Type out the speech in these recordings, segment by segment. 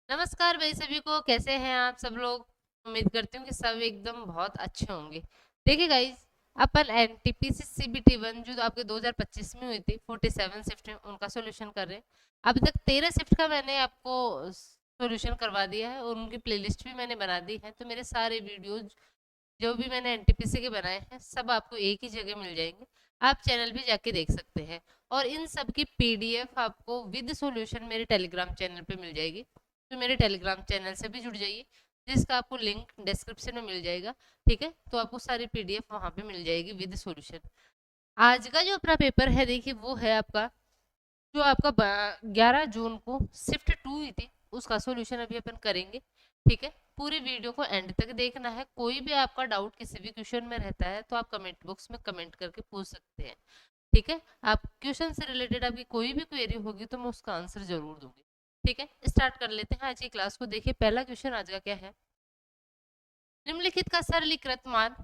नमस्कार भाई सभी को, कैसे हैं आप सब लोग। उम्मीद करती हूँ कि सब एकदम बहुत अच्छे होंगे। देखिए गाइज, अपन एनटीपीसी सीबीटी 1 जो आपके 2025 में हुई थी 47 शिफ्ट में, उनका सॉल्यूशन कर रहे हैं। अभी तक 13 शिफ्ट का मैंने आपको सॉल्यूशन करवा दिया है और उनकी प्लेलिस्ट भी मैंने बना दी है। तो मेरे सारे वीडियोज जो भी मैंने एनटीपीसी के बनाए हैं सब आपको एक ही जगह मिल जाएंगे। आप चैनल भी जाके देख सकते हैं। और इन सब की पीडीएफ आपको विद सॉल्यूशन मेरे टेलीग्राम चैनल पे मिल जाएगी। तो मेरे टेलीग्राम चैनल से भी जुड़ जाइए, जिसका आपको लिंक डिस्क्रिप्शन में मिल जाएगा। ठीक है, तो आपको सारी पीडीएफ वहां पे मिल जाएगी विद सॉल्यूशन। आज का जो अपना पेपर है, देखिए वो है आपका, जो आपका 11 जून को शिफ्ट 2 हुई थी, उसका सॉल्यूशन अभी अपन करेंगे। ठीक है, पूरी वीडियो को एंड तक देखना है। कोई भी आपका डाउट किसी भी क्वेश्चन में रहता है तो आप कमेंट बॉक्स में कमेंट करके पूछ सकते हैं। ठीक है, आप क्वेश्चन से रिलेटेड आपकी कोई भी क्वेरी होगी तो मैं उसका आंसर जरूर दूंगी। ठीक है, स्टार्ट कर लेते हैं आज की क्लास को। देखिए पहला क्वेश्चन आज का क्या है। निम्नलिखित का सरलीकृत मान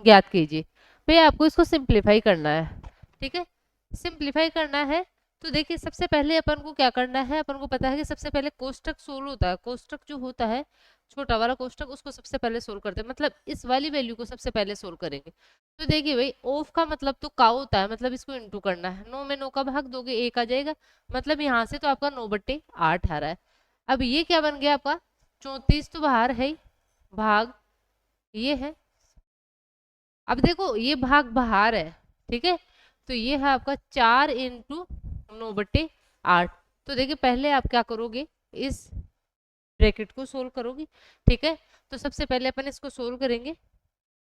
ज्ञात कीजिए। भैया आपको इसको सिंप्लीफाई करना है। ठीक है, सिंप्लीफाई करना है। तो देखिए सबसे पहले अपन को क्या करना है, अपन को पता है कि सबसे पहले कोष्टक सोल्व होता है। कोष्टक जो होता है, छोटा वाला कोष्टक, उसको सबसे पहले सोल्व करते हैं। मतलब इस वाली वैल्यू को सबसे पहले सोल्व करेंगे। तो देखिए भाई, ऑफ का मतलब तो का होता है, मतलब इसको इंटू करना है। 9 में 9 का भाग दोगे 1 आ जाएगा। मतलब यहाँ से तो आपका 9/8 आ रहा है। अब ये क्या बन गया आपका, 34 तो बाहर है ही, भाग ये है। अब देखो ये भाग बाहर है। ठीक है, तो ये है आपका 4 × 9/8। तो देखिए पहले आप क्या करोगे, इस ब्रैकेट को सोल्व करोगे। ठीक है, तो सबसे पहले अपन इसको सोल्व करेंगे।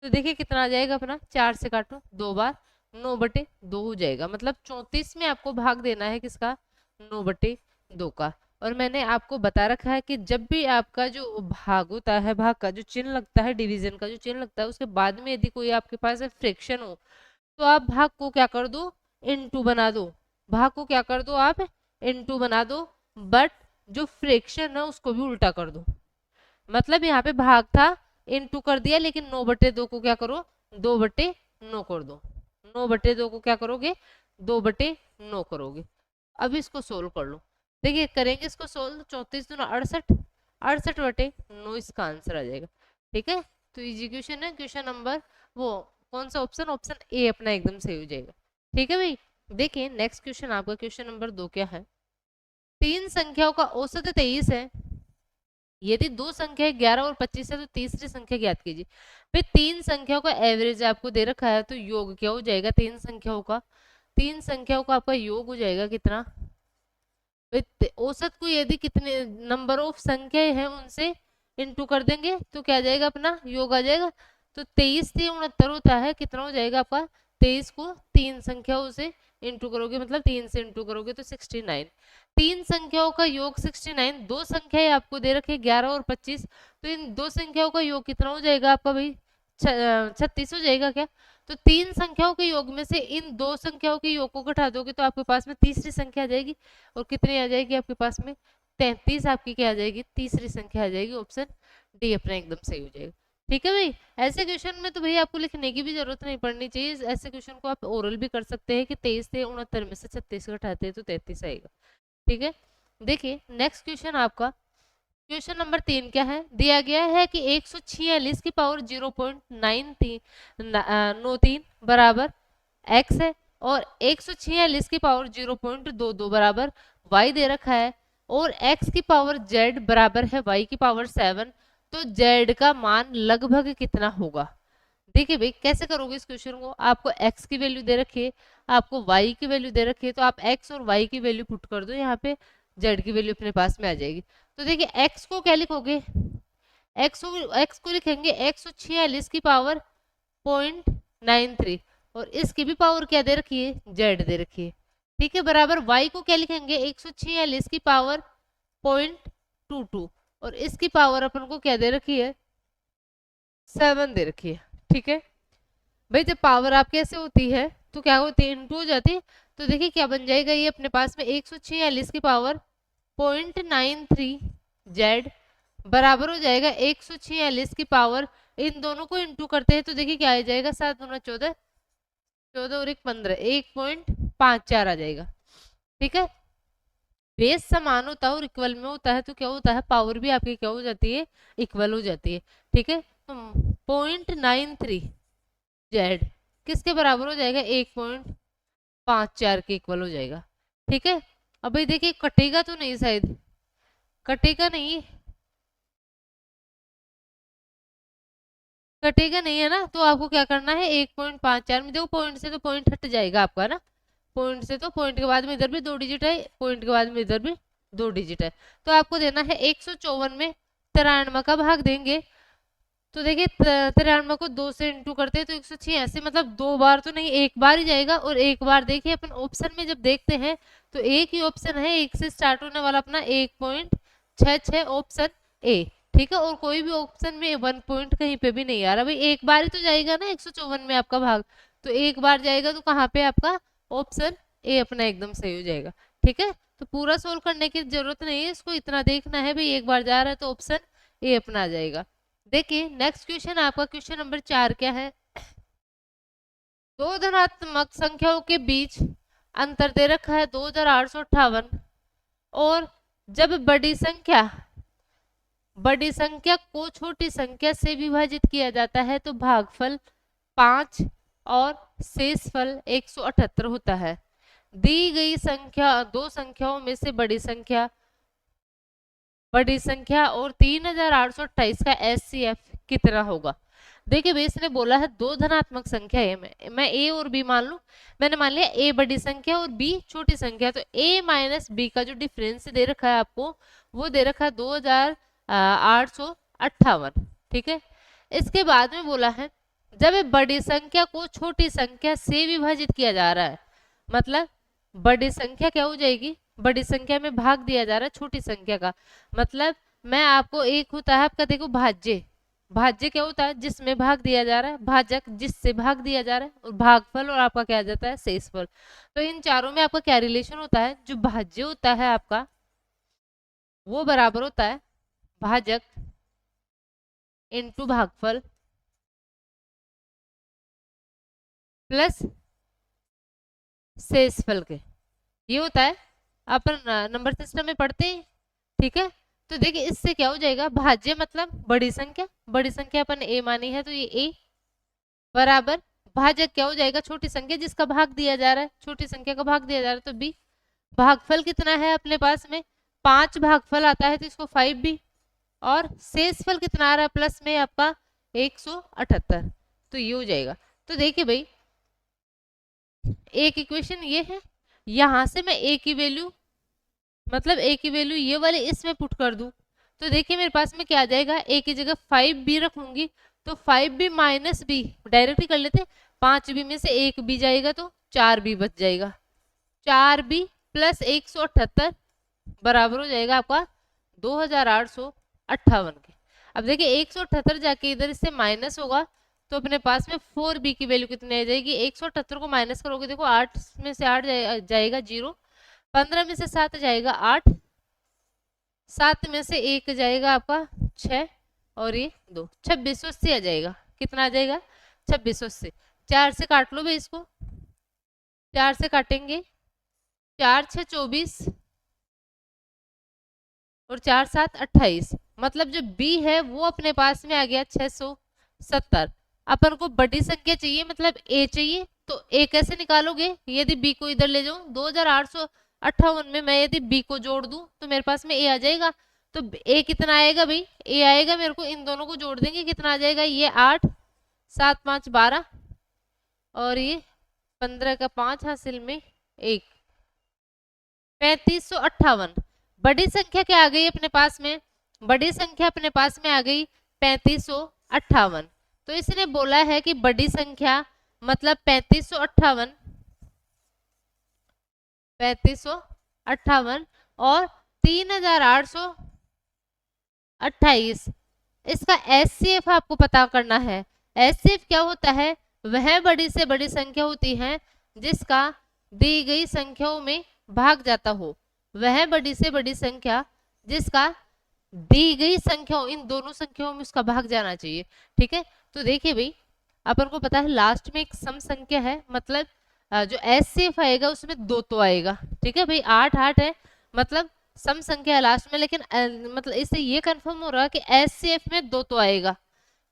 तो देखिए कितना आ जाएगा अपना, 4 से काटो 2 बार, 9/2 हो जाएगा। मतलब 34 में आपको भाग देना है किसका, 9/2 का। और मैंने आपको बता रखा है कि जब भी आपका जो भाग होता है, भाग का जो चिन्ह लगता है, डिवीजन का जो चिन्ह लगता है, उसके बाद में यदि कोई आपके पास फ्रैक्शन हो तो आप भाग को क्या कर दो, इनटू बना दो। भाग को क्या कर दो आप, इनटू बना दो। बट जो फ्रैक्शन है उसको भी उल्टा कर दो। मतलब यहाँ पे भाग था, इनटू कर दिया, लेकिन 9/2 को क्या करो, 2/9 कर दो। 9/2 को क्या करोगे, 2/9 करोगे। अब इसको सोल्व कर लो। देखिए करेंगे इसको सोल्व, 34×2 = 68, 68/9 इसका आंसर आ जाएगा। ठीक है, तो इजी क्वेश्चन है। क्वेश्चन नंबर वो कौन सा ऑप्शन, ऑप्शन ए अपना एकदम सही हो जाएगा। ठीक है भाई, देखिए नेक्स्ट क्वेश्चन आपका, क्वेश्चन नंबर 2 क्या है। तीन संख्याओं का औसत 23 है। यदि दो संख्या 11 और 25 है तो तीसरी संख्या ज्ञात कीजिए। भाई तीन संख्याओं का एवरेज आपको दे रखा है, तो योग क्या हो जाएगा, तीन संख्याओं का, तीन संख्याओं का आपका योग हो जाएगा कितना। औसत को यदि कितने नंबर ऑफ संख्याएं हैं उनसे इंटू कर देंगे तो क्या आ जाएगा, अपना योग आ जाएगा। तो 23×3 = 69 होता है। कितना हो जाएगा आपका, 23 को तीन संख्याओं से इंटू करोगे, मतलब 3 से इंटू करोगे तो 69। तीन संख्याओं का योग 69। दो संख्याएं आपको दे रखे 11 और 25, तो इन दो संख्याओं का योग कितना हो जाएगा आपका भाई, 36 हो जाएगा क्या। तो तीन संख्याओं के योग में से इन दो संख्याओं के योग को घटा दोगे तो आपके पास में तीसरी संख्या आ जाएगी। और कितनी आ जाएगी आपके पास में, 33 आपकी क्या आ जाएगी, तीसरी संख्या आ जाएगी। ऑप्शन डी अपना एकदम सही हो जाएगा। ठीक है भाई, ऐसे क्वेश्चन में तो भाई आपको लिखने की भी जरूरत नहीं पड़नी चाहिए। ऐसे क्वेश्चन को आप ओरल भी कर सकते हैं कि 23 से 69 में से 36 घटाते हैं तो 33 आएगा। ठीक है, देखिए नेक्स्ट क्वेश्चन आपका, क्वेश्चन नंबर 3 क्या है। दिया गया है कि 146 की पावर 0.93 बराबर x है, और 146 की पावर 0.22 बराबर y दे रखा है, और x की पावर z बराबर है y की पावर 7। तो z का मान लगभग कितना होगा। देखिए भाई कैसे करोगे इस क्वेश्चन को, आपको x की वैल्यू दे रखी है, आपको y की वैल्यू दे रखी है, तो आप x और y की वैल्यू पुट कर दो यहाँ पे, z की वैल्यू अपने पास में आ जाएगी। तो देखिए x को क्या लिखोगे, x को लिखेंगे 146 की पावर 0.93, और इसकी भी पावर क्या दे रखी है, z दे रखी है। ठीक है, बराबर y को क्या लिखेंगे, 146 की पावर 0.22, और इसकी पावर अपन को क्या दे रखी है, 7 दे रखी है। ठीक है भाई, जब पावर आपके ऐसे होती है तो क्या होती है, इंटू हो जाती है। तो देखिए क्या बन जाएगा, ये अपने पास में 146 की पावर 0.93 जेड बराबर हो जाएगा 146 की पावर, इन दोनों को इंटू करते हैं तो देखिए क्या आ जाएगा, 7×9 = 14, 14 और 1 = 15, 1.54 आ जाएगा। ठीक है, बेस समान होता है और इक्वल में होता है तो क्या होता है, पावर भी आपकी क्या हो जाती है, इक्वल हो जाती है। ठीक है, तो 0.93 Z किसके बराबर हो जाएगा, 1.54 के इक्वल हो जाएगा। ठीक है, अब भाई देखिए कटेगा तो नहीं, शायद कटेगा नहीं, कटेगा नहीं है ना, तो आपको क्या करना है, 1.54 में देखो पॉइंट से तो पॉइंट हट जाएगा आपका ना, पॉइंट से तो पॉइंट के बाद में इधर भी 2 डिजिट है, पॉइंट के बाद में इधर भी 2 डिजिट है, तो आपको देना है 154 में 93 का भाग देंगे। तो देखिए 93 को 2 से इंटू करते हैं तो 186, मतलब 2 बार तो नहीं, एक बार ही जाएगा। और एक बार देखिए अपन ऑप्शन में जब देखते हैं तो एक ही ऑप्शन है, एक से स्टार्ट होने वाला अपना 1.66 ऑप्शन ए। ठीक है, और कोई भी ऑप्शन में 1 पॉइंट कहीं पे भी नहीं आ रहा, भाई एक बार ही तो जाएगा ना 154 में आपका भाग, तो एक बार जाएगा तो कहाँ पे आपका ऑप्शन ए अपना एकदम सही हो जाएगा। ठीक है, तो पूरा सोल्व करने की जरूरत नहीं है, इसको इतना देखना है भाई एक बार जा रहा है तो ऑप्शन ए अपना आ जाएगा। देखिए नेक्स्ट क्वेश्चन, आपका क्वेश्चन नंबर 4 क्या है, दो धनात्मक संख्याओं के बीच अंतर दे रखा है 2858, और जब बड़ी संख्या को छोटी संख्या से विभाजित किया जाता है तो भागफल 5 और शेषफल 178 होता है। दी गई संख्या, दो संख्याओं में से बड़ी संख्या और 3828 का एचसीएफ कितना होगा। देखिए भाई इसने बोला है दो धनात्मक संख्या है, मैं ए और बी मान लूं, मैंने मान लिया ए बड़ी संख्या और बी छोटी संख्या, तो ए माइनस बी का जो डिफरेंस दे रखा है आपको वो दे रखा है 2858। ठीक है, इसके बाद में बोला है जब बड़ी संख्या को छोटी संख्या से विभाजित किया जा रहा है, मतलब बड़ी संख्या क्या हो जाएगी, बड़ी संख्या में भाग दिया जा रहा है छोटी संख्या का, मतलब मैं आपको एक होता है आपका देखो भाज्य, भाज्य क्या होता है जिसमें भाग दिया जा रहा है, भाजक जिससे भाग दिया जा रहा है, और भागफल और आपका क्या आ जाता है शेषफल। तो इन चारों में आपका क्या रिलेशन होता है, जो भाज्य होता है आपका वो बराबर होता है भाजक इनटू भागफल प्लस शेषफल के, ये होता है अपन नंबर सिस्टम में पढ़ते हैं। ठीक है, तो देखिए इससे क्या हो जाएगा, भाज्य मतलब बड़ी संख्या अपन ए मानी है तो ये ए, बराबर भाजक क्या हो जाएगा, छोटी संख्या जिसका भाग दिया जा रहा है, छोटी संख्या का भाग दिया जा रहा है तो बी। भागफल कितना है अपने पास में, 5 भागफल आता है तो इसको 5b, और शेषफल कितना आ रहा है प्लस में आपका 178, तो ये हो जाएगा। तो देखिए भाई एक इक्वेशन ये है, यहां से मैं ए की वैल्यू, मतलब ए की वैल्यू ये वाले इसमें पुट कर दूं तो देखिए मेरे पास में क्या आ जाएगा, ए की जगह 5b रख लूंगी तो 5b माइनस बी डायरेक्ट ही कर लेते, 5b में से एक बी जाएगा तो 4b बच जाएगा, 4b प्लस 178 बराबर हो जाएगा आपका 2858 के। अब देखिए 178 जाके इधर इससे माइनस होगा तो अपने पास में 4b की वैल्यू कितनी आ जाएगी, 178 को माइनस करोगे देखो 8 में से 8 जाएगा 0, 15 में से 7 जाएगा 8, 7 में से 1 जाएगा आपका 6 और ये 2, 2680 आ जाएगा। कितना आ जाएगा 2680। 4 से काट लो भाई इसको, 4 से काटेंगे 4 6 24 और 4 7 28, मतलब जो b है वो अपने पास में आ गया 670। अपन को बड़ी संख्या चाहिए मतलब a चाहिए, तो a कैसे निकालोगे, यदि b को इधर ले जाऊं 2858 में मैं यदि b को जोड़ दूं तो मेरे पास में a आ जाएगा, तो a कितना आएगा भाई, a आएगा मेरे को इन दोनों को जोड़ देंगे कितना आ जाएगा, ये 8 7 5 12 और ये 15 का 5 हासिल में 1, 3558। बड़ी संख्या क्या आ गई अपने पास में, बड़ी संख्या अपने पास में आ गई 3558। तो इसने बोला है कि बड़ी संख्या मतलब 3558 और 3828, इसका एचसीएफ आपको पता करना है। एचसीएफ क्या होता है, वह बड़ी से बड़ी संख्या होती है जिसका दी गई संख्याओं में भाग जाता हो, वह बड़ी से बड़ी संख्या जिसका दी गई संख्याओं, इन दोनों संख्याओं में उसका भाग जाना चाहिए। ठीक है, तो देखिए भाई अपन को पता है लास्ट में एक सम संख्या है, मतलब जो एचसीएफ आएगा उसमें 2 तो आएगा। ठीक है भाई 8 8 है, मतलब सम संख्या है लास्ट में, लेकिन मतलब इससे ये कंफर्म हो रहा कि एचसीएफ में 2 तो आएगा,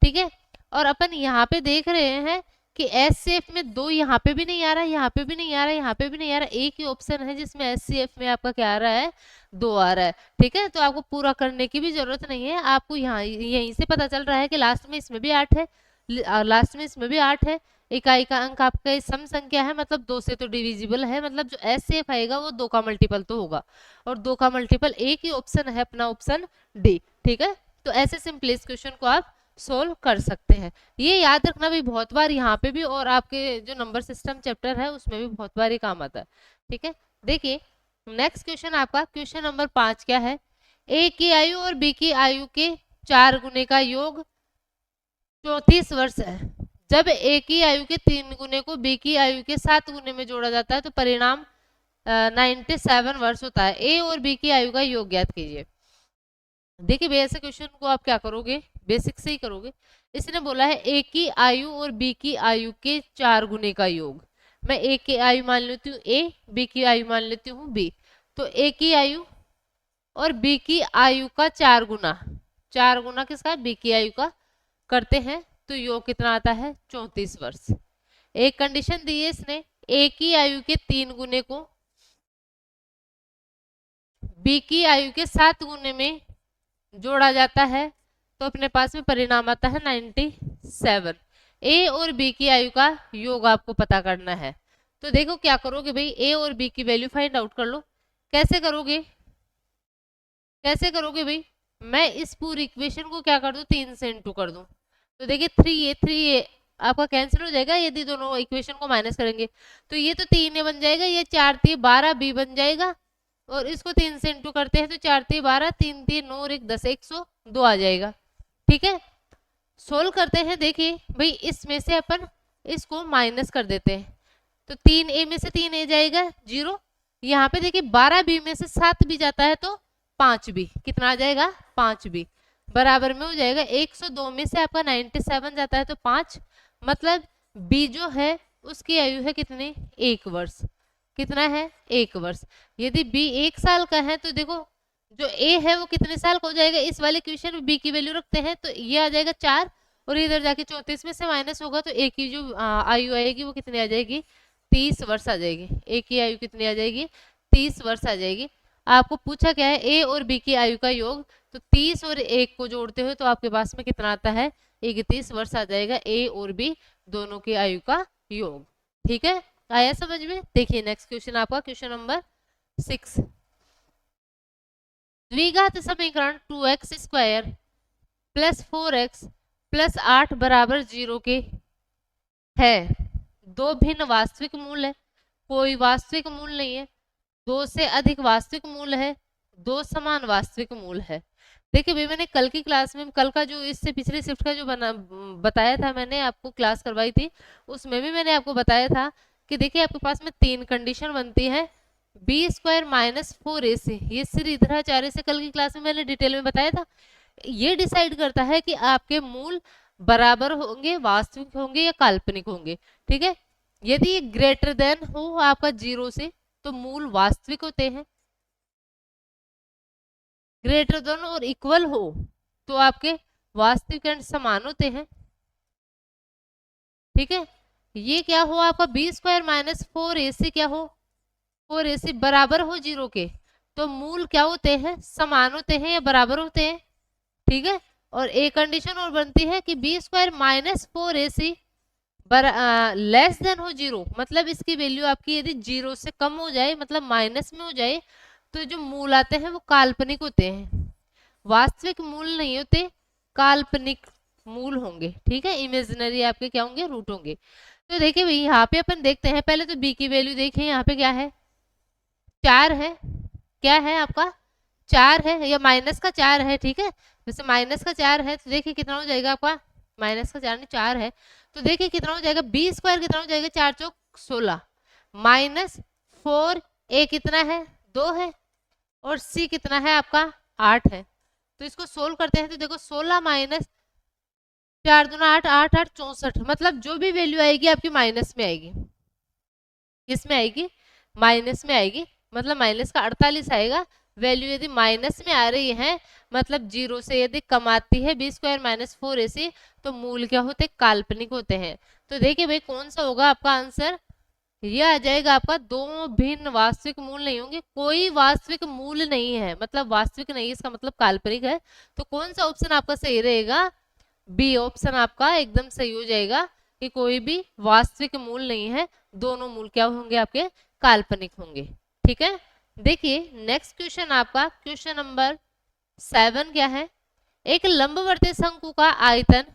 ठीक है। और अपन यहाँ पे देख रहे हैं कि एचसीएफ में 2 यहाँ पे भी नहीं आ रहा, यहाँ पे भी नहीं आ रहा, यहाँ पे भी नहीं आ रहा, एक ही ऑप्शन है जिसमें एचसीएफ में आपका क्या आ रहा है, 2 आ रहा है, ठीक है। तो आपको पूरा करने की भी जरूरत नहीं है, आपको यहाँ यहीं से पता चल रहा है कि लास्ट में इसमें भी 8 है, लास्ट में इसमें भी 8 है, इकाई का अंक आपका सम संख्या है, मतलब 2 से तो डिविजिबल है, मतलब जो एचसीएफ आएगा वो 2 का मल्टीपल तो होगा, और 2 का मल्टीपल एक ही ऑप्शन है अपना, ऑप्शन डी, ठीक है। तो ऐसे सिंपली इस क्वेश्चन को आप सोल्व कर सकते हैं। ये याद रखना भी बहुत बार यहाँ पे भी और आपके जो नंबर सिस्टम चैप्टर है उसमें भी बहुत बार ही काम आता है, ठीक है। देखिए नेक्स्ट क्वेश्चन आपका क्वेश्चन नंबर 5 क्या है, ए की आयु और बी की आयु के 4 गुने का योग 34 वर्ष है। जब ए की आयु के 3 गुने को बी की आयु के 7 गुने में जोड़ा जाता है तो परिणाम 97 वर्ष होता है। ए और बी की आयु का योग ज्ञात कीजिए। देखिए भैया ऐसे क्वेश्चन को आप क्या करोगे, बेसिक से ही करोगे। इसने बोला है ए की आयु और बी की आयु के 4 गुने का योग। मैं ए की आयु मान लेती हूँ ए, बी की आयु मान लेती हूँ बी। तो ए की आयु और बी की आयु का 4 गुना, 4 गुना किसका, बी की आयु का करते हैं तो योग कितना आता है, 34 वर्ष। एक कंडीशन दी है इसने, ए की आयु के 3 गुने को बी की आयु के 7 गुने में जोड़ा जाता है तो अपने पास में परिणाम आता है 97। ए और बी की आयु का योग आपको पता करना है। तो देखो क्या करोगे भाई, ए और बी की वैल्यू फाइंड आउट कर लो। कैसे करोगे, कैसे करोगे भाई, मैं इस पूरी इक्वेशन को क्या कर दूं, 3 से इंटू कर दूं। तो देखिए 3a आपका कैंसिल हो जाएगा यदि दोनों इक्वेशन को माइनस करेंगे। तो ये तो 3a बन जाएगा, ये 4 3 12 b बन जाएगा, और इसको 3 से इंटू करते हैं तो 4 3 12, 3 3 9 और 1 10, 102 आ जाएगा, ठीक है। सोल्व करते हैं, देखिए भाई इसमें से अपन इसको माइनस कर देते हैं तो 3a में से 3a जाएगा 0, यहाँ पे देखिए 12b में से 7b जाता है तो 5b, कितना आ जाएगा 5b, बराबर में हो जाएगा 102 में से आपका 97 जाता है तो 5, मतलब b जो है उसकी आयु है कितनी, 1 वर्ष। कितना है, 1 वर्ष। यदि b 1 साल का है तो देखो जो a है वो कितने साल का हो जाएगा, इस वाले क्वेश्चन में b की वैल्यू रखते हैं तो ये आ जाएगा 4, और इधर जाके 34 में से माइनस होगा तो a की जो आयु आएगी वो कितनी आ जाएगी, 30 वर्ष आ जाएगी। a की आयु कितनी आ जाएगी, 30 वर्ष आ जाएगी। आपको पूछा क्या है, a और b की आयु का योग, तो 30 और 1 को जोड़ते हुए तो आपके पास में कितना आता है, 31 वर्ष आ जाएगा a और b दोनों की आयु का योग, ठीक है। आया समझ में। देखिए नेक्स्ट क्वेश्चन आपका क्वेश्चन नंबर 6, द्विघात समीकरण 2x square plus 4x plus 8 बराबर 0 के है। दो भिन्न वास्तविक मूल है, कोई वास्तविक मूल नहीं है, 2 से अधिक वास्तविक मूल है, 2 समान वास्तविक मूल है। देखिए भाई मैंने कल की क्लास में, कल का जो इससे पिछले शिफ्ट का जो बताया था, मैंने आपको क्लास करवाई थी, उसमें भी मैंने आपको बताया था कि देखिए आपके पास में 3 कंडीशन बनती है, बी स्क्वायर माइनस 4ac, ये श्रीधराचार्य से कल की क्लास में मैंने डिटेल में बताया था। ये डिसाइड करता है कि आपके मूल बराबर होंगे, वास्तविक होंगे या काल्पनिक होंगे, ठीक है। यदि ग्रेटर देन हो आपका 0 से तो मूल वास्तविक होते हैं, ग्रेटर देन और इक्वल हो तो आपके वास्तविक एंड समान होते हैं, ठीक है। ये क्या हो आपका बी स्क्वायर माइनस 4ac क्या हो, 4ac बराबर हो 0 के तो मूल क्या होते हैं, समान होते हैं या बराबर होते हैं, ठीक है। और एक कंडीशन और बनती है कि B square minus 4ac less than हो 0, मतलब इसकी वैल्यू आपकी यदि 0 से कम हो जाए, मतलब माइनस में हो जाए, तो जो मूल आते हैं वो काल्पनिक होते हैं, वास्तविक मूल नहीं होते, काल्पनिक मूल होंगे, ठीक है। इमेजिनरी आपके क्या होंगे, रूट होंगे। तो देखिए भाई यहाँ पे अपन देखते हैं, पहले तो b की वैल्यू देखें, यहाँ पे क्या है, 4 है, क्या है आपका 4 है, या माइनस का 4 है, ठीक है। वैसे माइनस का 4 है तो देखिए कितना हो जाएगा आपका, माइनस का 4 नहीं 4 है तो देखिए कितना हो जाएगा, बी स्क्वायर कितना हो जाएगा, 4 चौक 16 माइनस 4a कितना है 2 है, और c कितना है आपका 8 है। तो इसको सोल्व करते हैं तो देखो 16 माइनस 4 दूना 8, 8 8 64, मतलब जो भी वैल्यू आएगी आपकी माइनस में आएगी, किस में आएगी, माइनस में आएगी, मतलब माइनस का 48 आएगा। वैल्यू यदि माइनस में आ रही है मतलब जीरो से यदि कम आती है बी स्क्वायर माइनस 4ac, तो मूल क्या होते हैं, काल्पनिक होते हैं। तो देखिए भाई कौन सा होगा आपका आंसर, ये आ जाएगा आपका, दो भिन्न वास्तविक मूल नहीं होंगे, कोई वास्तविक मूल नहीं है, मतलब वास्तविक नहीं इसका मतलब काल्पनिक है। तो कौन सा ऑप्शन आपका सही रहेगा, बी ऑप्शन आपका एकदम सही हो जाएगा कि कोई भी वास्तविक मूल नहीं है, दोनों मूल क्या होंगे आपके, काल्पनिक होंगे। ठीक है, देखिए नेक्स्ट क्वेश्चन आपका क्वेश्चन नंबर 7 क्या है, एक लंबवर्तीय शंकु का आयतन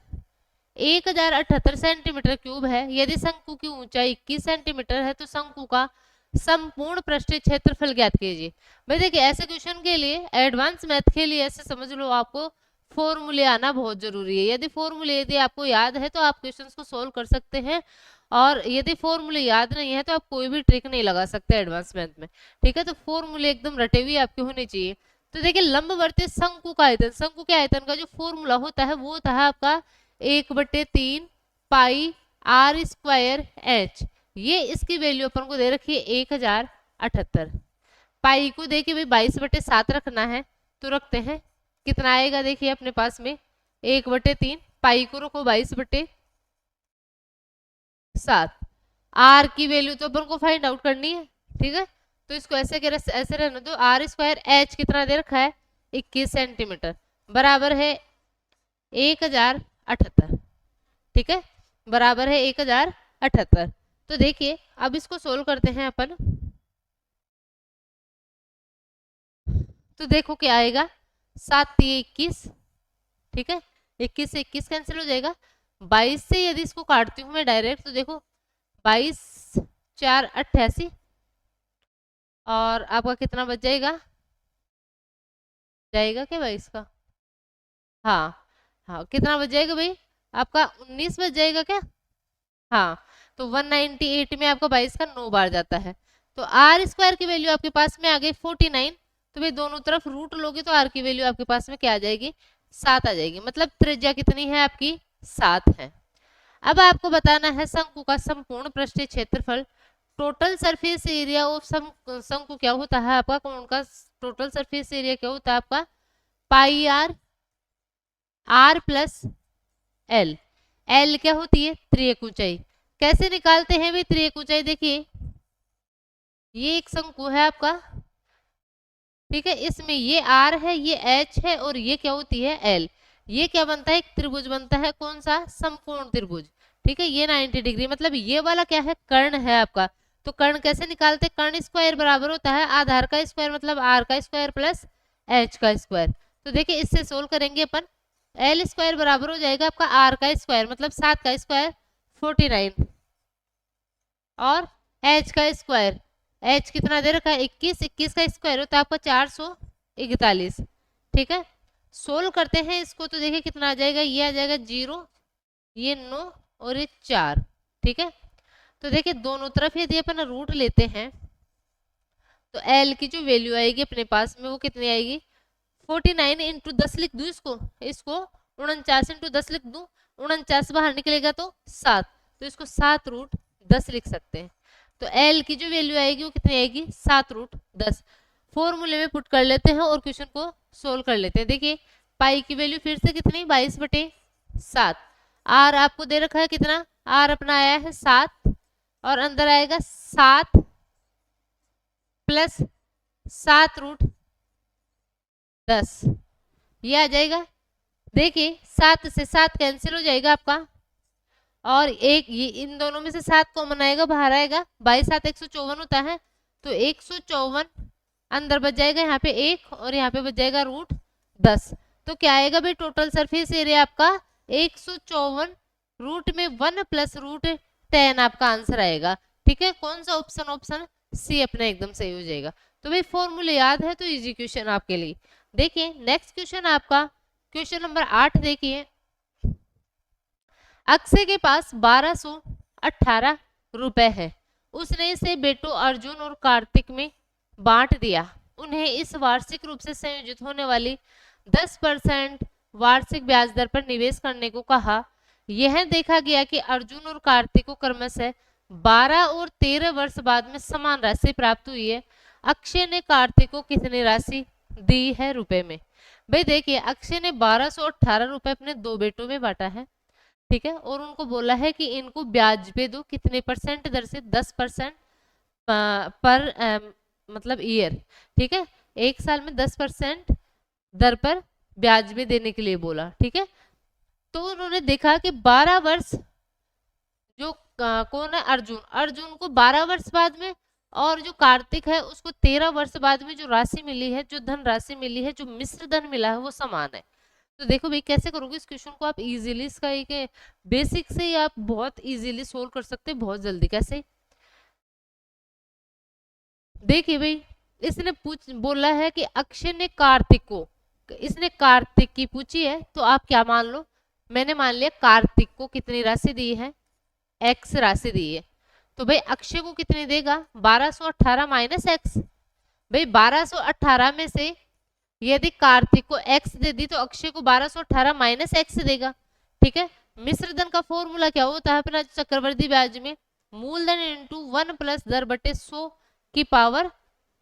1078 सेंटीमीटर क्यूब है, यदि शंकु की ऊंचाई 21 सेंटीमीटर है तो शंकु का संपूर्ण पृष्ठीय क्षेत्रफल ज्ञात कीजिए। भाई देखिए ऐसे क्वेश्चन के लिए एडवांस मैथ के लिए ऐसे समझ लो आपको फॉर्मूले आना बहुत जरूरी है। यदि फॉर्मूले यदि आपको याद है तो आप क्वेश्चंस को सोल्व कर सकते हैं, और यदि फॉर्मूले याद नहीं है तो आप कोई भी ट्रिक नहीं लगा सकते एडवांस मैथ में। ठीक है, तो फॉर्मूले एकदम रटे हुए आपके होने चाहिए। तो देखिए लंबवर्तीय शंकु का आयतन, शंकु के आयतन का जो फॉर्मूला होता है वो होता है आपका 1/3 पाई आर स्क्वायर एच। ये इसकी वैल्यू अपन को दे रखी है 1078। पाई को देखिए भाई 22/7 रखना है, तो रखते हैं, कितना आएगा देखिए अपने पास में 1/3, पाई को रखो 22/7। आर की वैल्यू तो अपन को फाइंड आउट करनी है। ठीक है, तो इसको ऐसे रहने दो, आर स्क्वायर एच कितना दे रखा है 21 सेंटीमीटर बराबर है 1078। ठीक है, बराबर है 1078। तो देखिए अब इसको सोल्व करते हैं अपन, तो देखो क्या आएगा, 7×3 = 21। ठीक है, 21 से 21 कैंसिल हो जाएगा, 22 से यदि इसको काटती हूँ मैं डायरेक्ट तो देखो 22×4 = 88, और आपका कितना बच जाएगा, जाएगा क्या 22 का, हाँ हाँ कितना बच जाएगा भाई आपका 19 बच जाएगा क्या, हाँ। तो 198 में आपका 22 का 9 बार जाता है। तो आर स्क्वायर की वैल्यू आपके पास में आ गई 49। तो भाई दोनों तरफ रूट लोगे तो आर की वैल्यू आपके पास में क्या आ जाएगी, 7 आ जाएगी, मतलब त्रिज्या कितनी है आपकी, 7 है। अब आपको बताना है शंकु का संपूर्ण पृष्ठीय क्षेत्रफल, टोटल सरफेस एरिया ऑफ शंकु क्या होता है आपका, कौन का टोटल सरफेस एरिया क्या होता है आपका, pi R, R plus L. L क्या होती है, त्रियक ऊंचाई। कैसे निकालते हैं भाई त्रियक ऊंचाई, देखिए ये एक शंकु है आपका, ठीक है, इसमें ये आर है, ये एच है, और ये क्या होती है एल। ये क्या बनता है, एक त्रिभुज बनता है, कौन सा, समकोण त्रिभुज। ठीक है, ये 90 डिग्री, मतलब ये वाला क्या है, कर्ण है आपका। तो कर्ण कैसे निकालते, कर्ण स्क्वायर बराबर होता है आधार का स्क्वायर मतलब आर का स्क्वायर प्लस एच का स्क्वायर। तो देखिए इससे सोल्व करेंगे अपन, एल स्क्वायर बराबर हो जाएगा आपका आर का स्क्वायर मतलब 7 का स्क्वायर 49, और एच का स्क्वायर, एच कितना दे रखा है 21, 21 का स्क्वायर होता है आपका 441। ठीक है, सोल्व करते हैं इसको, तो देखिए कितना आ जाएगा, ये आ जाएगा 0, ये 9 और ये 4। ठीक है, तो देखिए दोनों तरफ यदि अपन रूट लेते हैं तो एल की जो वैल्यू आएगी अपने पास में वो कितनी आएगी, 49 इंटू 10 लिख दूं, इसको 49 इंटू 10 लिख दूं, 49 बाहर निकलेगा तो 7, तो इसको 7√10 लिख सकते हैं। तो एल की जो वैल्यू आएगी वो कितनी आएगी, 7√10। फॉर्मूले में पुट कर लेते हैं और क्वेश्चन को सोल्व कर लेते हैं। देखिए पाई की वैल्यू फिर से कितनी, 22/7। आर आपको दे रखा है कितना, आर अपना आया है 7, और अंदर आएगा 7 प्लस 7√10, ये आ जाएगा। देखिए 7 से 7 कैंसिल हो जाएगा आपका, और एक ये इन दोनों में से 7 कॉमन आएगा, बाहर आएगा, 22×7 154 होता है, तो 154 अंदर बच जाएगा, यहाँ पे 1 और यहाँ पे बच जाएगा √10। तो क्या आएगा भाई, टोटल सरफेस एरिया आपका 154 रूट में 1 प्लस √10 आपका आंसर आएगा। ठीक है, कौन सा ऑप्शन, ऑप्शन सी अपना एकदम सही हो जाएगा। तो भाई फॉर्मूले याद है तो इजी क्वेश्चन आपके लिए। देखिए नेक्स्ट क्वेश्चन आपका क्वेश्चन नंबर 8 देखिए, अक्षय के पास 1218 रुपए है, उसने इसे बेटों अर्जुन और कार्तिक में बांट दिया। उन्हें इस वार्षिक रूप से संयोजित होने वाली 10% वार्षिक ब्याज दर पर निवेश करने को कहा। यह देखा गया कि अर्जुन और कार्तिक को क्रमशः 12 और 13 वर्ष बाद में समान राशि प्राप्त हुई है। अक्षय ने कार्तिक को कितनी राशि दी है रुपए में। भाई देखिए, अक्षय ने 1218 रुपए अपने दो बेटों में बांटा है, ठीक है, और उनको बोला है कि इनको ब्याज पे दो, कितने परसेंट दर से, 10% पर मतलब ईयर, ठीक है, एक साल में 10% दर पर ब्याज में देने के लिए बोला, ठीक है। तो उन्होंने देखा कि 12 वर्ष जो कौन है, अर्जुन, अर्जुन को 12 वर्ष बाद में, और जो कार्तिक है उसको 13 वर्ष बाद में जो राशि मिली है, जो धन राशि मिली है, जो मिश्र धन मिला है, वो समान है। तो देखो भाई कैसे करोगे इस क्वेश्चन को आप इजीली, इसका एक बेसिक से ही आप बहुत इजीली सोल्व कर सकते हैं, बहुत जल्दी। कैसे, देखिए भाई, इसने बोला है कि अक्षय ने कार्तिक को, इसने कार्तिक की पूछी है, तो आप क्या मान लो, मैंने मान लिया कार्तिक को कितनी राशि दी है, एक्स राशि दी है। तो भाई अक्षय को कितनी देगा, 1218 माइनस एक्स। भाई 1218 में से यदि कार्तिक को x दे दी तो अक्षय को 1218 माइनस एक्स देगा, ठीक है। मिश्रधन का फॉर्मूला क्या होता है अपना चक्रवर्ती ब्याज में, मूलधन इंटू 1 प्लस दर बटे 100 की पावर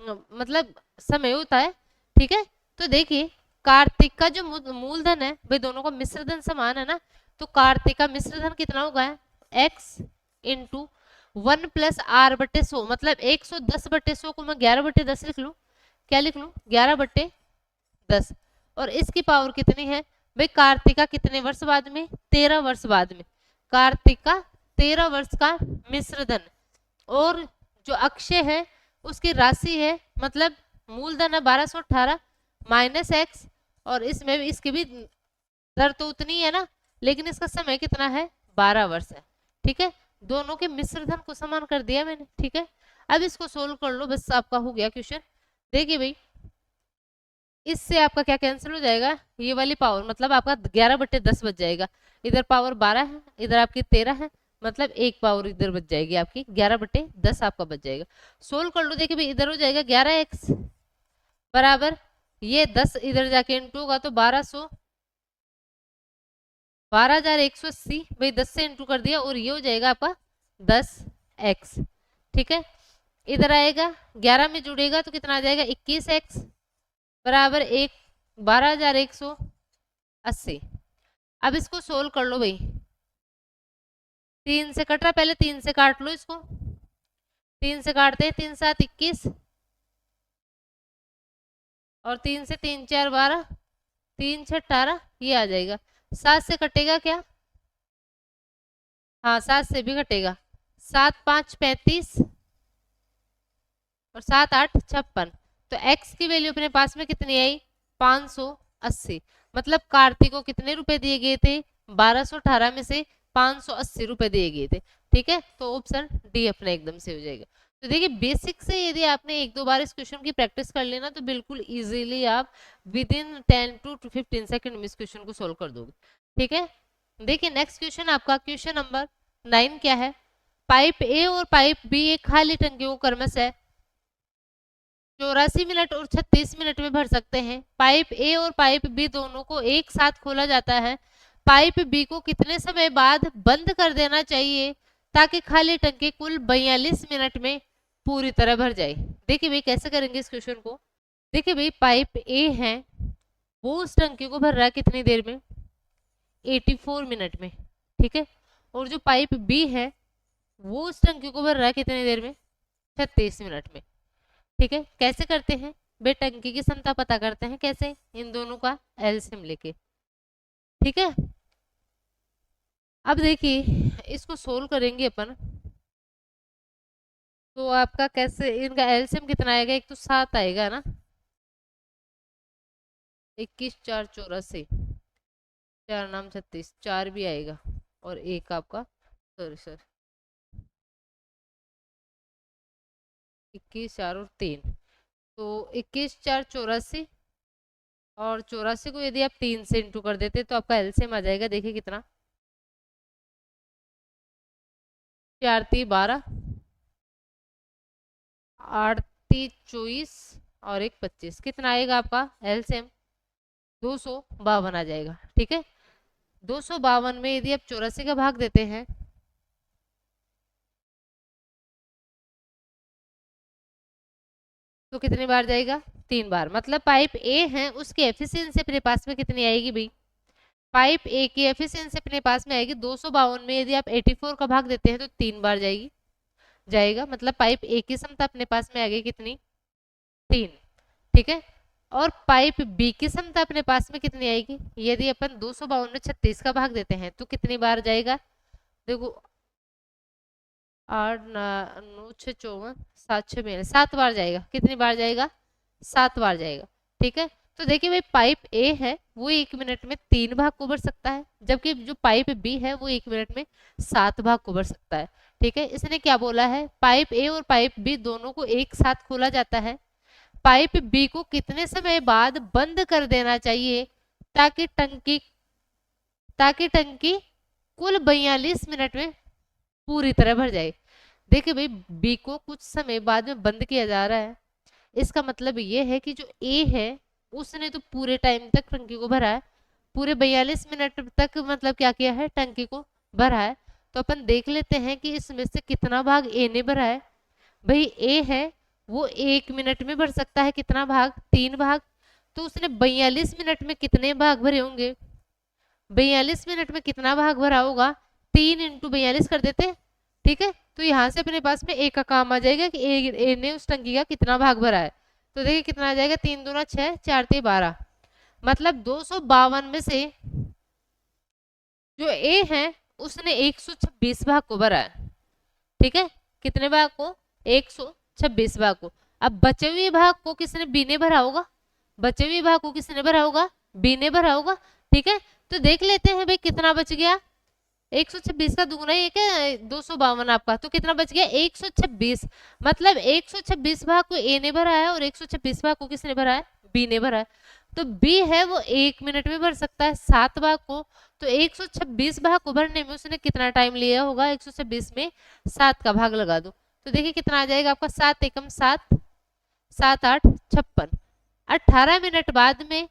मतलब समय होता है, ठीक है। तो देखिए कार्तिक का जो मूलधन है, भाई दोनों का मिश्रधन समान है ना, तो कार्तिक का मिश्रधन कितना होगा, x इंटू 1 प्लस आर बटे 100, मतलब 110 बटे 100 को मैं 11 बटे 10 लिख लूं, क्या लिख लूं, 11 बटे 10, और इसकी पावर कितनी है भाई, कार्तिक का कितने वर्ष बाद में, 13 वर्ष बाद में, कार्तिक का 13 वर्ष का मिश्रधन, और जो अक्षय है उसकी राशि है, मतलब मूलधन है 1218 माइनस एक्स, और इसमें भी इसकी भी दर तो उतनी है ना, लेकिन इसका समय कितना है, 12 वर्ष है, ठीक है। दोनों के मिश्रधन को समान कर दिया मैंने, ठीक है। अब इसको सोल्व कर लो, बस आपका हो गया क्वेश्चन। देखिए भाई, इससे आपका क्या कैंसिल हो जाएगा, ये वाली पावर, मतलब आपका 11 बटे 10 बच जाएगा, इधर पावर 12 है, इधर आपकी 13 है, मतलब एक पावर इधर बच जाएगी आपकी, 11 बटे 10 आपका बच जाएगा। सोल्व कर लो, देखिए भाई इधर हो जाएगा 11x बराबर, ये 10 इधर जाके इंटू होगा तो 1200, 12,180, भाई 10 से इंटू कर दिया, और ये हो जाएगा आपका 10x, ठीक है। इधर आएगा 11 में जुड़ेगा तो कितना आ जाएगा, 21x बराबर 12,180। अब इसको सोल्व कर लो भाई, 3 से कट रहा, पहले 3 से काट लो इसको, 3 से काटते हैं, 3 7 21, और 3 से 3 4 12, 3 6 18, ये आ जाएगा। 7 से कटेगा क्या, हाँ 7 से भी कटेगा, 7 5 35, और 7 8 56, तो x की वैल्यू अपने पास में कितनी आई, 580, मतलब कार्तिक को कितने रुपए दिए गए थे, 1218 में से 580 रुपए दिए गए थे, ठीक है। तो ऑप्शन डी अपना एकदम से हो जाएगा। तो देखिए बेसिक से यदि आपने एक दो बार इस क्वेश्चन की प्रैक्टिस कर लेना तो बिल्कुल इजीली आप विद इन 10 to 15 सेकंड में इस क्वेश्चन को सोल्व कर दोगे, ठीक है। देखिए नेक्स्ट क्वेश्चन आपका क्वेश्चन नंबर 9 क्या है, पाइप ए और पाइप बी एक खाली टंकी को क्रमशः है 84 मिनट और 36 मिनट में भर सकते हैं। पाइप ए और पाइप बी दोनों को एक साथ खोला जाता है, पाइप बी को कितने समय बाद बंद कर देना चाहिए ताकि खाली टंकी कुल 42 मिनट में पूरी तरह भर जाए। देखिए भाई कैसे करेंगे इस क्वेश्चन को, देखिए भाई पाइप ए है वो उस टंकी को भर रहा है कितनी देर में, 84 मिनट में, ठीक है, और जो पाइप बी है वो उस टंकी को भर रहा है कितनी देर में, 36 मिनट में, ठीक है। कैसे करते हैं बे, टंकी की क्षमता पता करते हैं कैसे, इन दोनों का एलसीएम लेके, ठीक है। अब देखिए इसको सोल्व करेंगे अपन, तो आपका कैसे इनका एलसीएम कितना आएगा, एक तो 7 आएगा ना, 21 4 84, 4 नाम 36, 4 भी आएगा, और एक आपका सर 21 4 और 3, तो 21 4 84, और 84 को यदि आप 3 से इंटू कर देते तो आपका एलसीएम आ जाएगा, देखिए कितना, 4 3 12, 8 3 24, और एक 25, कितना आएगा आपका एलसीएम, 252 आ जाएगा, ठीक है। 252 में यदि आप 84 का भाग देते हैं तो कितनी बार जाएगा? 3 बार। मतलब पाइप ए है उसकी एफिशिएंसी अपने पास में कितनी आएगी भाई? पाइप ए की एफिशिएंसी अपने पास में आएगी 252 में यदि आप 84 का भाग देते हैं तो 3 बार जाएगा। मतलब पाइप ए की क्षमता अपने पास में आ गई कितनी? 3। ठीक है। और पाइप बी की क्षमता अपने पास में कितनी आएगी? यदि अपन 252 में 36 का भाग देते हैं तो कितनी बार जाएगा? देखो 8 9 6 54 7 6 में 7 बार जाएगा। कितनी बार जाएगा? 7 बार जाएगा। ठीक है। तो देखिए भाई पाइप ए है वो 1 मिनट में 3 भाग को भर सकता है, जबकि जो पाइप बी है वो 1 मिनट में 7 भाग को भर सकता है। ठीक है। इसने क्या बोला है? पाइप ए और पाइप बी दोनों को एक साथ खोला जाता है। पाइप बी को कितने समय बाद बंद कर देना चाहिए ताकि टंकी कुल 42 मिनट में पूरी तरह भर जाए? देखिए भाई बी को कुछ समय बाद में बंद किया जा रहा है, इसका मतलब ये है कि जो ए है उसने तो पूरे टाइम तक टंकी को भरा है, पूरे 42 मिनट तक मतलब क्या किया है? टंकी को भरा है। तो अपन देख लेते हैं कि इसमें से कितना भाग ए ने भरा है। भाई ए है वो 1 मिनट में भर सकता है कितना भाग? 3 भाग। तो उसने 42 मिनट में कितने भाग भरे होंगे? 42 मिनट में कितना भाग भरा होगा? 3 इंटू 42 कर देते। ठीक है। तो यहाँ से अपने पास में ए का काम आ जाएगा कि ए ने उस टंकी का कितना भाग भरा है। तो देखिए कितना आ जाएगा? 3 दूना 6 4 3 12। मतलब 252 में से जो ए है उसने 126 भाग को भरा है। ठीक है। कितने भाग को? 126 भाग को। अब बचे हुए भाग को किसने? बी ने भरा होगा। बचे हुए भाग को किसने भरा होगा? बी ने भरा होगा। ठीक है। तो देख लेते हैं भाई कितना बच गया। 126 का दुगना ही है 252 आपका, तो कितना बच गया? 126। मतलब 126 भाग को ए ने भरा है और 126 भाग को किसने भरा है? बी ने भरा है। तो बी है वो 1 मिनट में भर सकता है 7 भाग को। तो 126 भाग को भरने में उसने कितना टाइम लिया होगा? 126 में 7 का भाग लगा दो तो देखिए कितना आ जाएगा आपका? 7 एकम 7 7 8 56। 18 मिनट बाद में